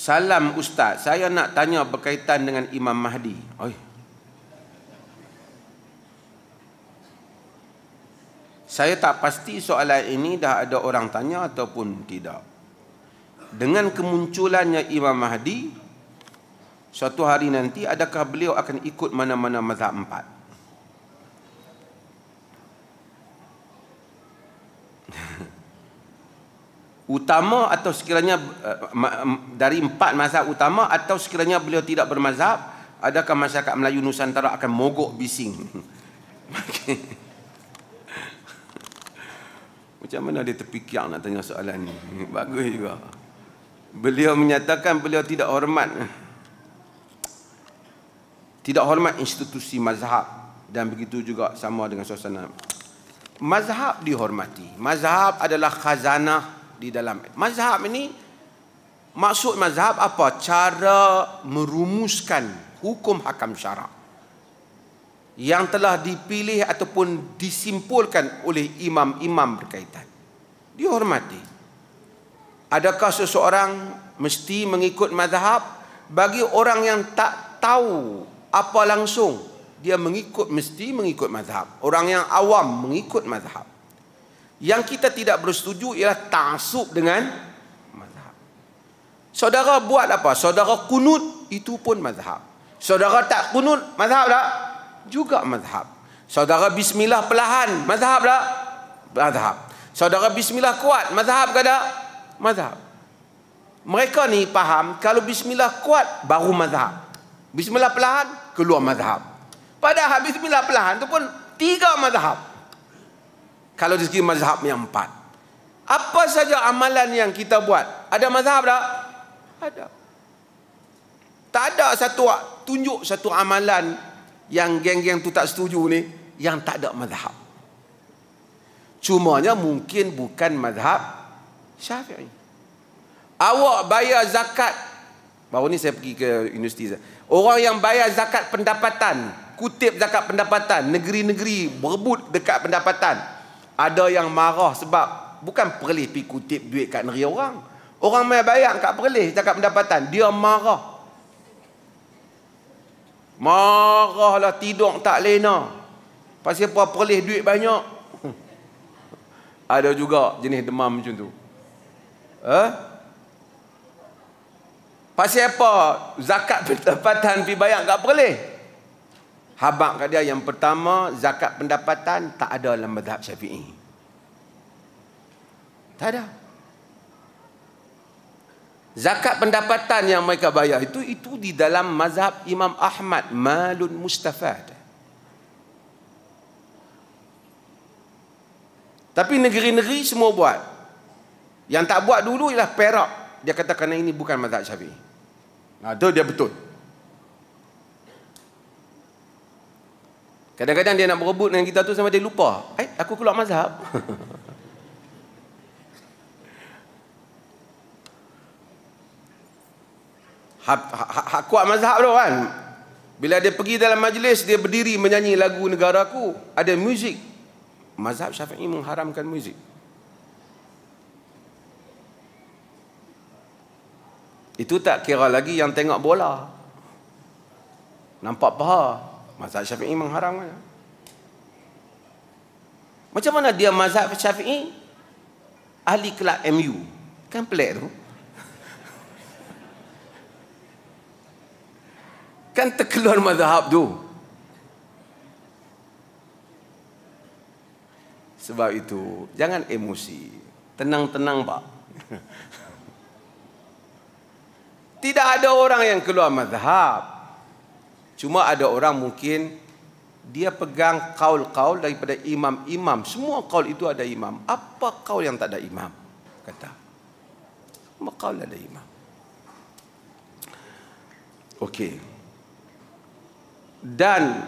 Salam Ustaz, saya nak tanya berkaitan dengan Imam Mahdi. Saya tak pasti soalan ini dah ada orang tanya ataupun tidak. Dengan kemunculannya Imam Mahdi, suatu hari nanti adakah beliau akan ikut mana-mana mazhab 4? Utama atau sekiranya dari 4 mazhab utama, atau sekiranya beliau tidak bermazhab, adakah masyarakat Melayu Nusantara akan mogok bising? Macam mana dia terfikir nak tanya soalan ni? Bagus juga. Beliau menyatakan beliau tidak hormat institusi mazhab, dan begitu juga sama dengan suasana. Mazhab dihormati. Mazhab adalah khazanah di dalam mazhab ini. Maksud mazhab apa? Cara merumuskan hukum hakam syarak yang telah dipilih ataupun disimpulkan oleh imam-imam berkaitan. Dihormati. Adakah seseorang mesti mengikut mazhab? Bagi orang yang tak tahu apa langsung, dia mesti mengikut mazhab. Orang yang awam mengikut mazhab. Yang kita tidak bersetuju ialah ta'assub dengan mazhab. Saudara buat apa? Saudara kunut, itu pun mazhab. Saudara tak kunut, mazhab tak? Juga mazhab. Saudara bismillah perlahan, mazhab tak? Mazhab. Saudara bismillah kuat, mazhab ke tak? Mazhab. Mereka ni faham kalau bismillah kuat baru mazhab, bismillah perlahan keluar mazhab. Padahal bismillah perlahan tu pun 3 mazhab, kalau di segi mazhab yang 4. Apa saja amalan yang kita buat, ada mazhab tak? Ada. Tak ada tunjuk satu amalan yang geng-geng tu tak setuju ni yang tak ada mazhab. Cumanya mungkin bukan mazhab Syafi'i. Awak bayar zakat, baru ni saya pergi ke universiti. Orang yang bayar zakat pendapatan, kutip zakat pendapatan, negeri-negeri berebut dekat pendapatan, ada yang marah sebab bukan perlih pergi kutip duit kat negeri orang. Orang mai bayar kat perlih zakat pendapatan, dia marah. Marahlah tidur tak lena. Pasal apa perlih duit banyak? Ada juga jenis demam macam tu. Pasal apa zakat pendapatan pergi bayar kat perlih? Habaq kat dia, yang pertama, zakat pendapatan tak ada dalam mazhab Syafi'i. Tak ada. Zakat pendapatan yang mereka bayar itu di dalam mazhab Imam Ahmad, malun mustafad. Tapi negeri-negeri semua buat. Yang tak buat dulu ialah Perak. Dia kata kerana ini bukan mazhab Syafi'i. Itu dia betul. Kadang-kadang dia nak berebut dengan kita tu sampai dia lupa. Aku keluar mazhab. Hak kuat mazhab tu kan. Bila dia pergi dalam majlis, dia berdiri menyanyi lagu negaraku, ada muzik. Mazhab Syafi'i mengharamkan muzik. Itu tak kira lagi yang tengok bola. Nampak paha. Mazhab Syafi'i mengharamkan. Macam mana dia mazhab Syafi'i? Ahli kelab MU. Kan pelik tu. Kan terkeluar mazhab tu. Sebab itu, jangan emosi. Tenang-tenang, Pak. Tidak ada orang yang keluar mazhab. Cuma ada orang mungkin dia pegang kaul-kaul daripada imam-imam. Semua kaul itu ada imam. Apa kaul yang tak ada imam? Kata. Semua kaul ada imam. Okey. Dan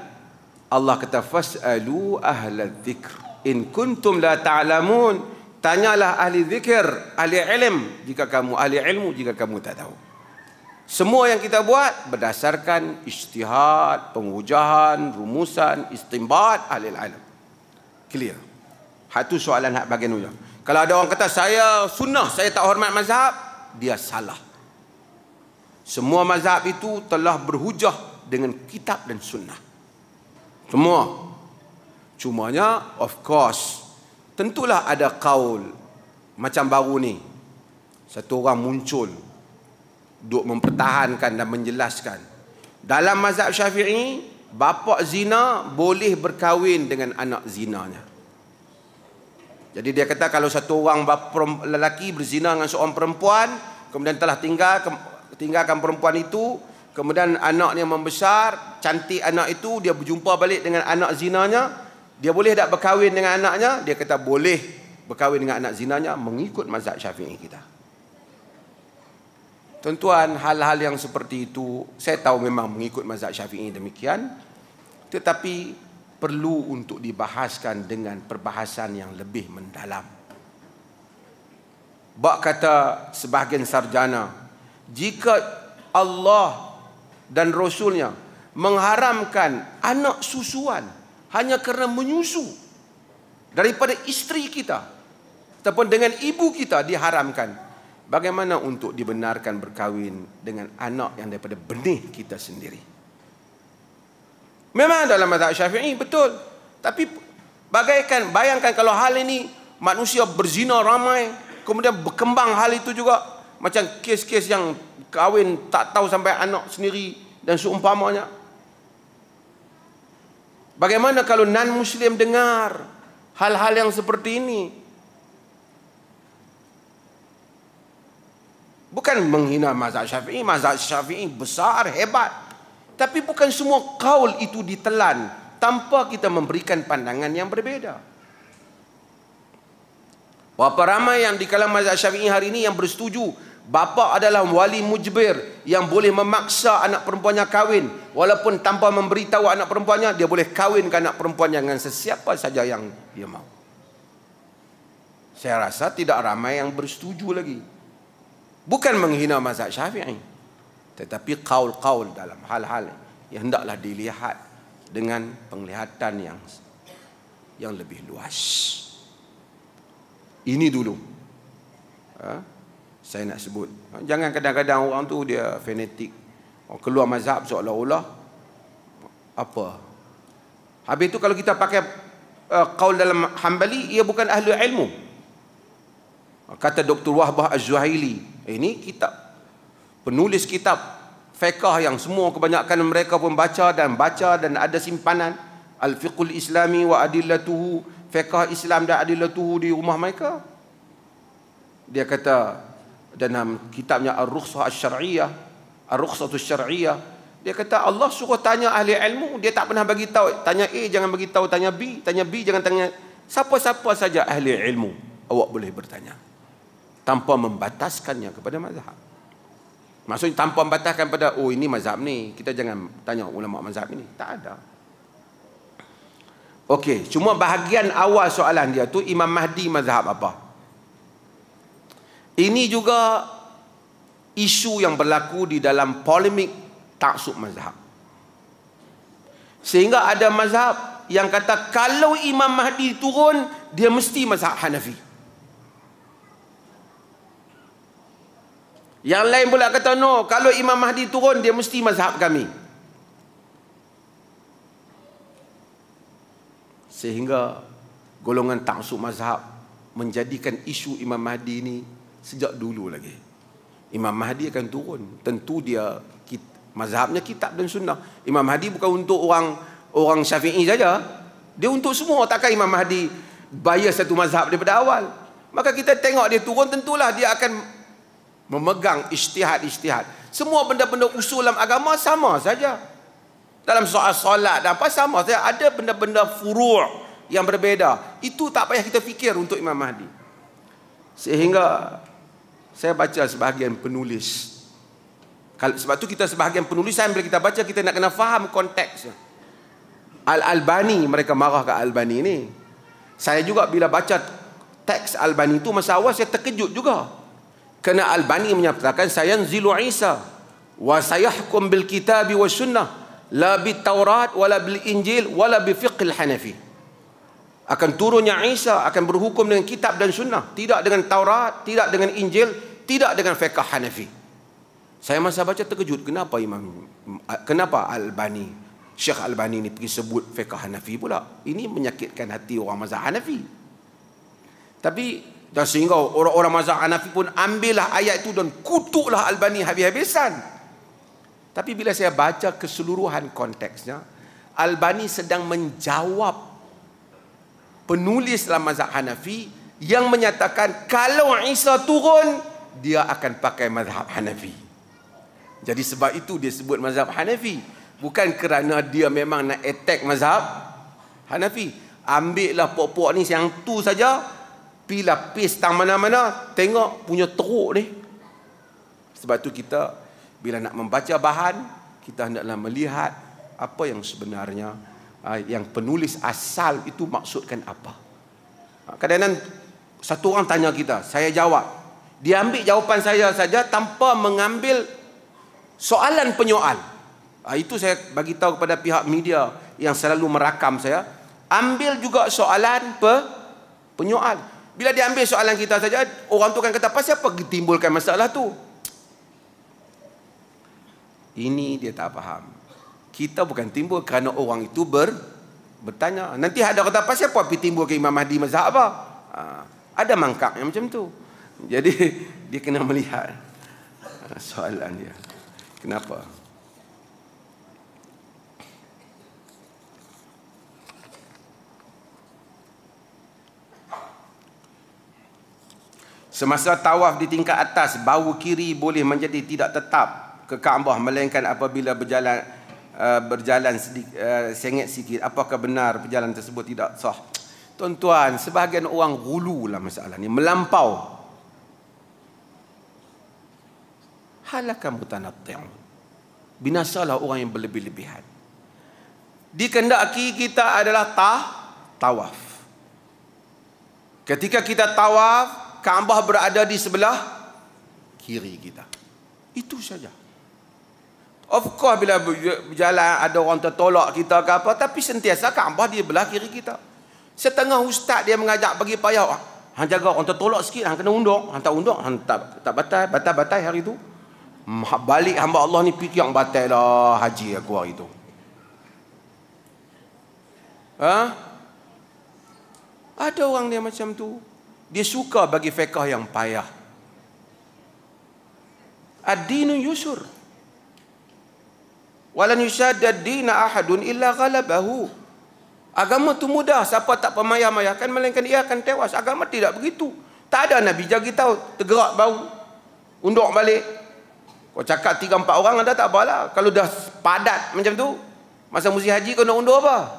Allah kata fas'alu ahla dzikr in kuntum la ta'lamun. Tanyalah ahli zikir, ahli ilm jika kamu ahli ilmu, jika kamu tak tahu. Semua yang kita buat berdasarkan ijtihad, pengujahan, rumusan, istinbat ahli ilm. Clear. Hak tu soalan hak bagian ujung. Kalau ada orang kata saya sunnah, saya tak hormat mazhab, dia salah. Semua mazhab itu telah berhujah dengan kitab dan sunnah. Semua. Cumanya of course tentulah ada kaul macam baru ni. Satu orang muncul duk mempertahankan dan menjelaskan. Dalam mazhab Syafi'i, bapa zina boleh berkahwin dengan anak zinanya. Jadi dia kata kalau satu orang lelaki berzina dengan seorang perempuan, kemudian telah tinggalkan perempuan itu, kemudian anaknya membesar, cantik anak itu, dia berjumpa balik dengan anak zinanya, dia boleh tak berkahwin dengan anaknya? Dia kata boleh berkahwin dengan anak zinanya mengikut mazhab Syafi'i kita. Tuan-tuan, hal-hal yang seperti itu, saya tahu memang mengikut mazhab Syafi'i demikian, tetapi perlu untuk dibahaskan dengan perbahasan yang lebih mendalam. Bak kata sebahagian sarjana, jika Allah dan Rasulnya mengharamkan anak susuan hanya kerana menyusu daripada isteri kita ataupun dengan ibu kita diharamkan, bagaimana untuk dibenarkan berkahwin dengan anak yang daripada benih kita sendiri? Memang dalam mazhab Syafi'i betul, tapi bayangkan kalau hal ini manusia berzina ramai, kemudian berkembang hal itu juga, macam kes-kes yang kahwin tak tahu sampai anak sendiri dan seumpamanya. Bagaimana kalau non-Muslim dengar hal-hal yang seperti ini? Bukan menghina mazhab Syafi'i. Mazhab Syafi'i besar, hebat. Tapi bukan semua kaul itu ditelan tanpa kita memberikan pandangan yang berbeza. Berapa ramai yang di kalangan mazhab Syafi'i hari ini yang bersetuju bapa adalah wali mujbir yang boleh memaksa anak perempuannya kahwin, walaupun tanpa memberitahu anak perempuannya, dia boleh kahwinkan anak perempuannya dengan sesiapa saja yang dia mahu. Saya rasa tidak ramai yang bersetuju lagi. Bukan menghina mazhab Syafi'i, tetapi kaul-kaul dalam hal-hal yang hendaklah dilihat dengan penglihatan yang lebih luas. Ini dulu saya nak sebut. Jangan kadang-kadang orang tu dia fanatik, keluar mazhab seolah-olah apa. Habis itu kalau kita pakai kaul dalam Hanbali, ia bukan ahli ilmu. Kata Dr. Wahbah Az-Zuhaili, ini kitab, penulis kitab fiqh yang semua kebanyakan mereka pun baca dan ada simpanan Al-Fiqhul Islami wa Adillatuhu, fiqh Islam dan Adillatuhu di rumah mereka. Dia kata dalam kitabnya Ar-Rukhsah Asy-Syar'iyyah, Ar-Rukhsah Asy-Syar'iyyah, dia kata Allah suruh tanya ahli ilmu, dia tak pernah bagi tahu. Tanya A jangan bagi tahu, tanya B jangan tanya siapa-siapa saja ahli ilmu, awak boleh bertanya. tanpa membataskannya kepada mazhab. Maksudnya tanpa membataskan pada, oh ini mazhab ni, kita jangan tanya ulama mazhab ini. Tak ada. Okey, cuma bahagian awal soalan dia tu, Imam Mahdi mazhab apa? Ini juga isu yang berlaku di dalam polemik taksub mazhab. Sehingga ada mazhab yang kata kalau Imam Mahdi turun, dia mesti mazhab Hanafi. Yang lain pula kata no, kalau Imam Mahdi turun, dia mesti mazhab kami. Sehingga golongan taksub mazhab menjadikan isu Imam Mahdi ini sejak dulu lagi. Imam Mahdi akan turun, tentu dia mazhabnya kitab dan sunnah. Imam Mahdi bukan untuk orang Syafi'i saja, dia untuk semua. Takkan Imam Mahdi bias satu mazhab daripada awal. Maka kita tengok dia turun, tentulah dia akan memegang ijtihad. Semua benda-benda usul dalam agama sama saja. Dalam soal solat dan apa sama saja. Ada benda-benda furu' yang berbeza. Itu tak payah kita fikir untuk Imam Mahdi. Sehingga saya baca sebahagian penulis. Sebab tu kita sebahagian penulisan bila kita baca, kita nak kena faham konteksnya. Al-Albani, mereka marah ke Al-Albani ni. Saya juga bila baca teks Al-Albani itu masa awal saya terkejut juga. Kerana Al-Albani menyatakan sayanzilu Isa wa sayahkum bil kitabi wa sunnah la bit Taurat wala bil Injil wala bi fiqhil Hanafi. Akan turunnya Isa akan berhukum dengan kitab dan sunnah, tidak dengan Taurat, tidak dengan Injil, tidak dengan fiqh Hanafi. Saya masa baca terkejut, kenapa Al-Albani, Syekh Al-Albani ni pergi sebut fiqh Hanafi pula? Ini menyakitkan hati orang mazhab Hanafi. Tapi dan sehingga orang-orang mazhab Hanafi pun ambillah ayat itu dan kutuklah Al-Albani habis-habisan. Tapi bila saya baca keseluruhan konteksnya, Al-Albani sedang menjawab penulis dalam mazhab Hanafi yang menyatakan kalau Isa turun, dia akan pakai mazhab Hanafi. Jadi sebab itu dia sebut mazhab Hanafi, bukan kerana dia memang nak attack mazhab Hanafi. Ambillah pokok-pokok ni yang tu saja, pilah pis tang mana-mana, tengok punya teruk ni. Sebab tu kita bila nak membaca bahan, kita hendaklah melihat apa yang sebenarnya yang penulis asal itu maksudkan apa. Kadang-kadang satu orang tanya kita, saya jawab, dia ambil jawapan saya saja tanpa mengambil soalan penyoal. Itu saya bagi tahu kepada pihak media yang selalu merakam saya, ambil juga soalan penyoal. Bila dia ambil soalan kita saja, orang tu akan kata, pasal apa timbulkan masalah tu? Ini dia tak faham. Kita bukan timbul kerana orang itu bertanya. Nanti ada kata, pasal apa timbul ke Imam Mahdi mazhab apa? Ada mangkak yang macam tu. Jadi dia kena melihat soalan dia. Kenapa? Semasa tawaf di tingkat atas, bau kiri boleh menjadi tidak tetap ke Kaabah melainkan apabila berjalan sengit sikit. Apakah benar perjalanan tersebut tidak sah? Tuan-tuan, sebahagian orang gulu lah masalah ni, melampau. Halakah mutanatti'un. Binasalah orang yang berlebih-lebihan. Dikendaki kita adalah tawaf. Ketika kita tawaf, Kaabah berada di sebelah kiri kita. Itu saja. Of course bila berjalan ada orang tertolak kita ke apa, tapi sentiasa Kaabah di belah kiri kita. Setengah ustaz dia mengajak bagi payah, hang jaga orang tertolak sikit, hang kena undur, hang tak undur, hang tak batal hari itu. Balik hamba Allah ni fikir yang batal lah haji aku hari itu. Ada orang dia macam tu. Dia suka bagi fiqh yang payah. Ad-dinu yusur. Walan yusaddad dina ahadun illa ghalabahu. Agama tu mudah, siapa tak pemayah-mayahkan melainkan ia akan tewas. Agama tidak begitu. Tak ada Nabi jagi tahu, tergerak bau, undur balik. Kau cakap 3-4 orang ada tak apalah. Kalau dah padat macam tu, masa musim haji kau nak undur apa?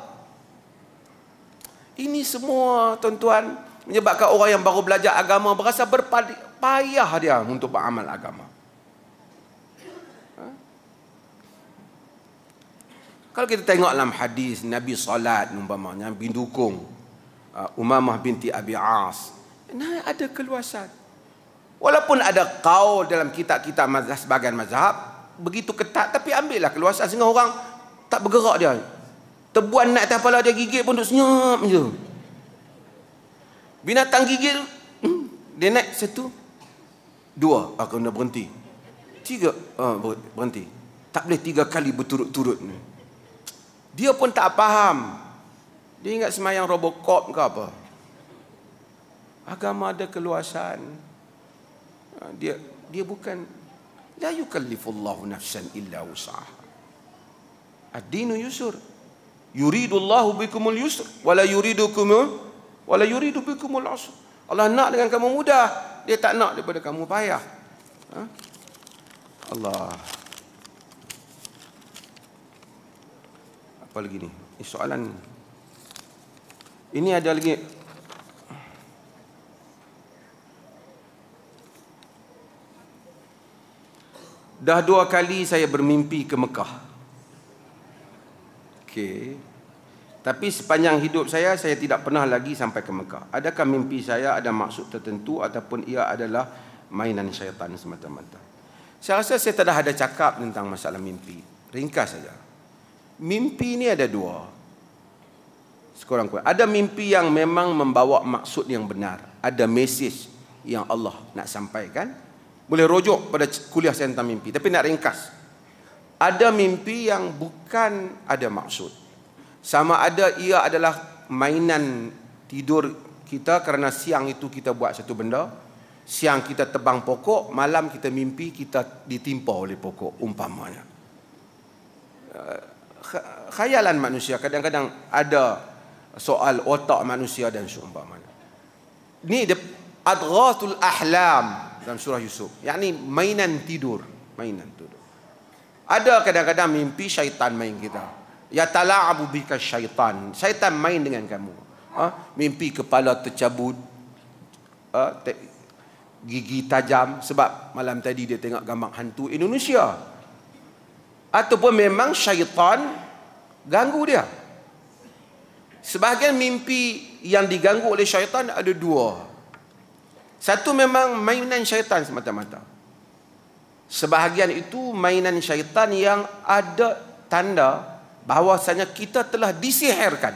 Ini semua tuan-tuan menyebabkan orang yang baru belajar agama berasa berpayah dia untuk beramal agama. Kalau kita tengok dalam hadis Nabi salat umpamanya bin dukung Umamah binti Abi As, nah ada keluasan. Walaupun ada qaul dalam kitab-kitab mazhab sebahagian mazhab begitu ketat, tapi ambillah keluasan sehingga orang tak bergerak dia. Tebuan naik atas kepala dia, gigit pun duduk senyap je. Binatang gigit dia naik satu, dua, kena berhenti. Tiga, berhenti. Tak boleh 3 kali berturut-turut ni. Dia pun tak faham. Dia ingat semayang Robocop ke apa. Agama ada keluasan. Dia bukan, la yukallifullahu nafsan illa wus'aha. Ad-dinu yusur. Yuridullahu bikumul yusr wala yuridu bikumul usr. Allah nak dengan kamu mudah, dia tak nak daripada kamu payah. Allah. Apa lagi ni? Soalan ini ada lagi. Dah 2 kali saya bermimpi ke Mekah. Okey. Tapi sepanjang hidup saya tidak pernah lagi sampai ke Mekah. Adakah mimpi saya ada maksud tertentu ataupun ia adalah mainan syaitan semata-mata? Saya rasa saya tak ada cakap tentang masalah mimpi. Ringkas saja. Mimpi ni ada 2. Sekurang-kurang. Ada mimpi yang memang membawa maksud yang benar. Ada mesej yang Allah nak sampaikan. Boleh rujuk pada kuliah saya tentang mimpi. Tapi nak ringkas. Ada mimpi yang bukan ada maksud. Sama ada ia adalah mainan tidur kita kerana siang itu kita buat satu benda. Siang kita tebang pokok, malam kita mimpi kita ditimpa oleh pokok, umpamanya. Khayalan manusia kadang-kadang ada soal otak manusia dan seumpamanya. Ini adghathul ahlam dalam surah Yusuf. Yakni mainan tidur. Ada kadang-kadang mimpi syaitan main kita. Ya tala'abu bika syaitan. Syaitan main dengan kamu. Mimpi kepala tercabut. Gigi tajam. Sebab malam tadi dia tengok gambar hantu Indonesia. Ataupun memang syaitan ganggu dia. Sebahagian mimpi yang diganggu oleh syaitan ada 2. Satu memang mainan syaitan semata-mata. Sebahagian itu mainan syaitan yang ada tanda bahawasanya kita telah disihirkan.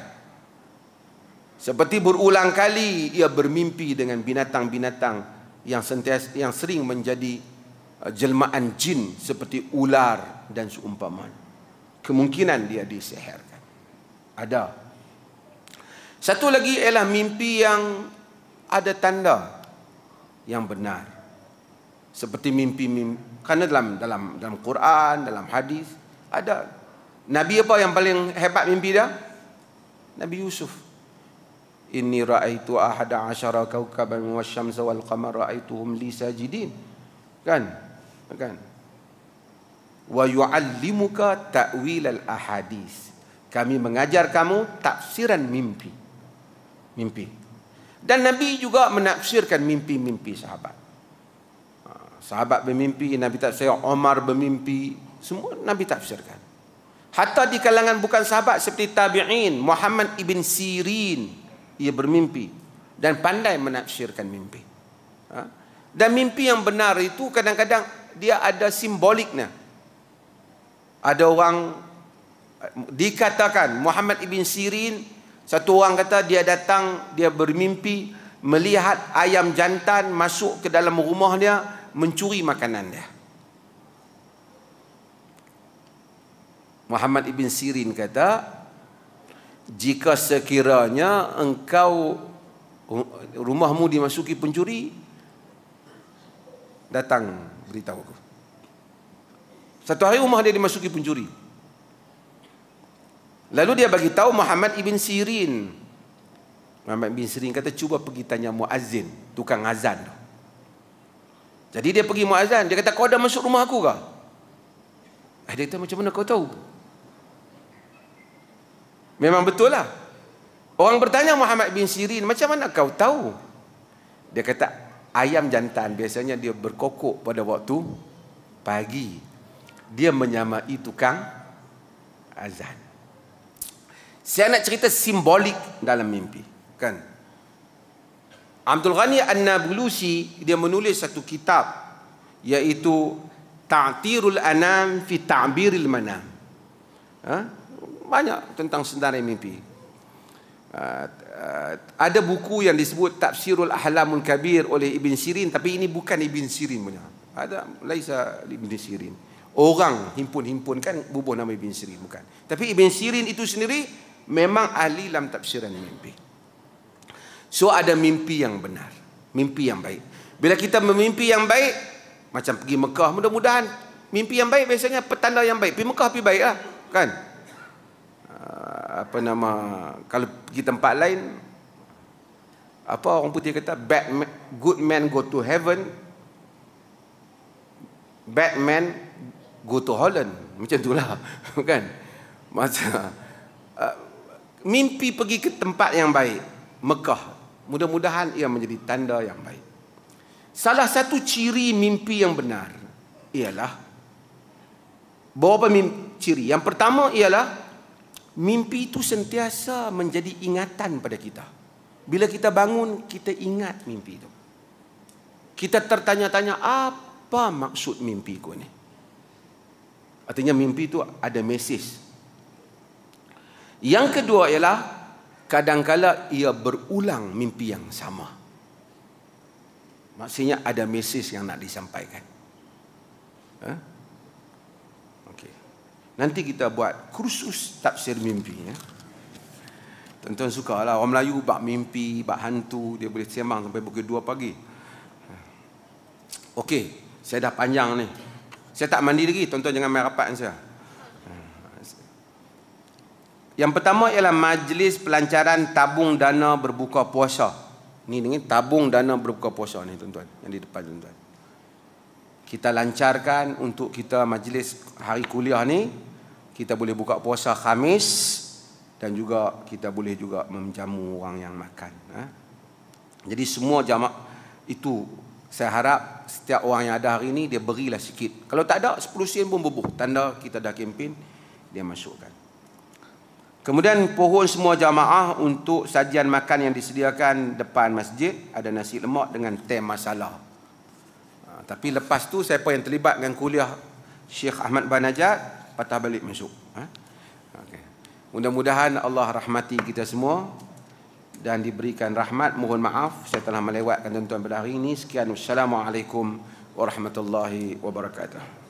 Seperti berulang kali ia bermimpi dengan binatang-binatang yang sering menjadi jelmaan jin seperti ular dan seumpamanya. Kemungkinan dia disihirkan. Ada. Satu lagi ialah mimpi yang ada tanda yang benar. Seperti mimpi-mimpi, kerana dalam Quran, dalam hadis ada. Nabi apa yang paling hebat mimpi dia? Nabi Yusuf. Inni ra'aitu ahada asyara kawkaban wasyamsa wal qamara ra'aituhum li sajidin. Kan? Wa yu'allimuka ta'wil al-ahadis. Kami mengajar kamu tafsiran mimpi. Dan Nabi juga menafsirkan mimpi-mimpi sahabat. Sahabat bermimpi, Nabi tafsir. Omar bermimpi, semua Nabi tafsirkan. Hatta di kalangan bukan sahabat seperti tabi'in, Muhammad ibn Sirin, ia bermimpi dan pandai menafsirkan mimpi. Dan mimpi yang benar itu kadang-kadang dia ada simboliknya. Ada orang dikatakan Muhammad ibn Sirin, satu orang kata dia datang, dia bermimpi melihat ayam jantan masuk ke dalam rumah dia mencuri makanan dia. Muhammad ibn Sirin kata, jika sekiranya engkau rumahmu dimasuki pencuri, datang beritahu aku. Satu hari rumah dia dimasuki pencuri. Lalu dia bagi tahu Muhammad ibn Sirin. Muhammad ibn Sirin kata, cuba pergi tanya muazzin, tukang azan. Jadi dia pergi muazzin, dia kata, kau dah masuk rumah aku ke? Dia kata, macam mana kau tahu? Memang betul lah. Orang bertanya Muhammad bin Sirin, macam mana kau tahu? Dia kata, ayam jantan biasanya dia berkokok pada waktu pagi. Dia menyamai tukang azan. Saya nak cerita simbolik dalam mimpi, kan? Abdul Ghani An-Nabulusi dia menulis satu kitab iaitu Ta'tirul Anam fi Ta'biril Manam. Banyak tentang senarai mimpi. Ada buku yang disebut Tafsirul Ahlamul Kabir oleh Ibn Sirin, tapi ini bukan Ibn Sirin punya. Ada laisa Ibn Sirin. Orang himpun-himpunkan bubuh nama Ibn Sirin, bukan. Tapi Ibn Sirin itu sendiri memang ahli dalam tafsiran mimpi. So ada mimpi yang benar, mimpi yang baik. Bila kita memimpi yang baik, macam pergi Mekah, mudah-mudahan mimpi yang baik biasanya petanda yang baik. Pergi Mekah pergi baik lah, kan? Kalau pergi tempat lain, apa orang putih kata, good man go to heaven, bad man go to Holland. Macam itulah, kan? Macam mimpi pergi ke tempat yang baik, Mekah, mudah-mudahan ia menjadi tanda yang baik. Salah satu ciri mimpi yang benar ialah beberapa ciri. Yang pertama ialah mimpi itu sentiasa menjadi ingatan pada kita. Bila kita bangun, kita ingat mimpi itu. Kita tertanya-tanya, apa maksud mimpiku ni? Artinya mimpi itu ada mesej. Yang kedua ialah kadang-kala ia berulang mimpi yang sama. Maksudnya ada mesej yang nak disampaikan. Okey. Nanti kita buat kursus tafsir mimpi, ya. Tuan-tuan sukalah orang Melayu bab mimpi, bab hantu, dia boleh sembang sampai pukul 2 pagi. Okey, saya dah panjang ni. Saya tak mandi lagi, tuan-tuan jangan main rapat dengan saya. Yang pertama ialah majlis pelancaran tabung dana berbuka puasa. Ni dengan tabung dana berbuka puasa ni, tuan-tuan, yang di depan tuan-tuan. Kita lancarkan untuk kita majlis hari kuliah ni. Kita boleh buka puasa Khamis dan juga kita boleh juga menjamu orang yang makan. Jadi semua jamaah itu, saya harap setiap orang yang ada hari ini dia berilah sikit. Kalau tak ada 10 sen pun bubuh, tanda kita dah kempen, dia masukkan. Kemudian pohon semua jamaah untuk sajian makan yang disediakan depan masjid, ada nasi lemak dengan teh masala. Tapi lepas tu siapa yang terlibat dengan kuliah Syekh Ahmad Banajat, patah balik masuk. Okay. Mudah-mudahan Allah rahmati kita semua dan diberikan rahmat. Mohon maaf saya telah melewatkan tuan-tuan pada hari ini. Sekian, wassalamualaikum warahmatullahi wabarakatuh.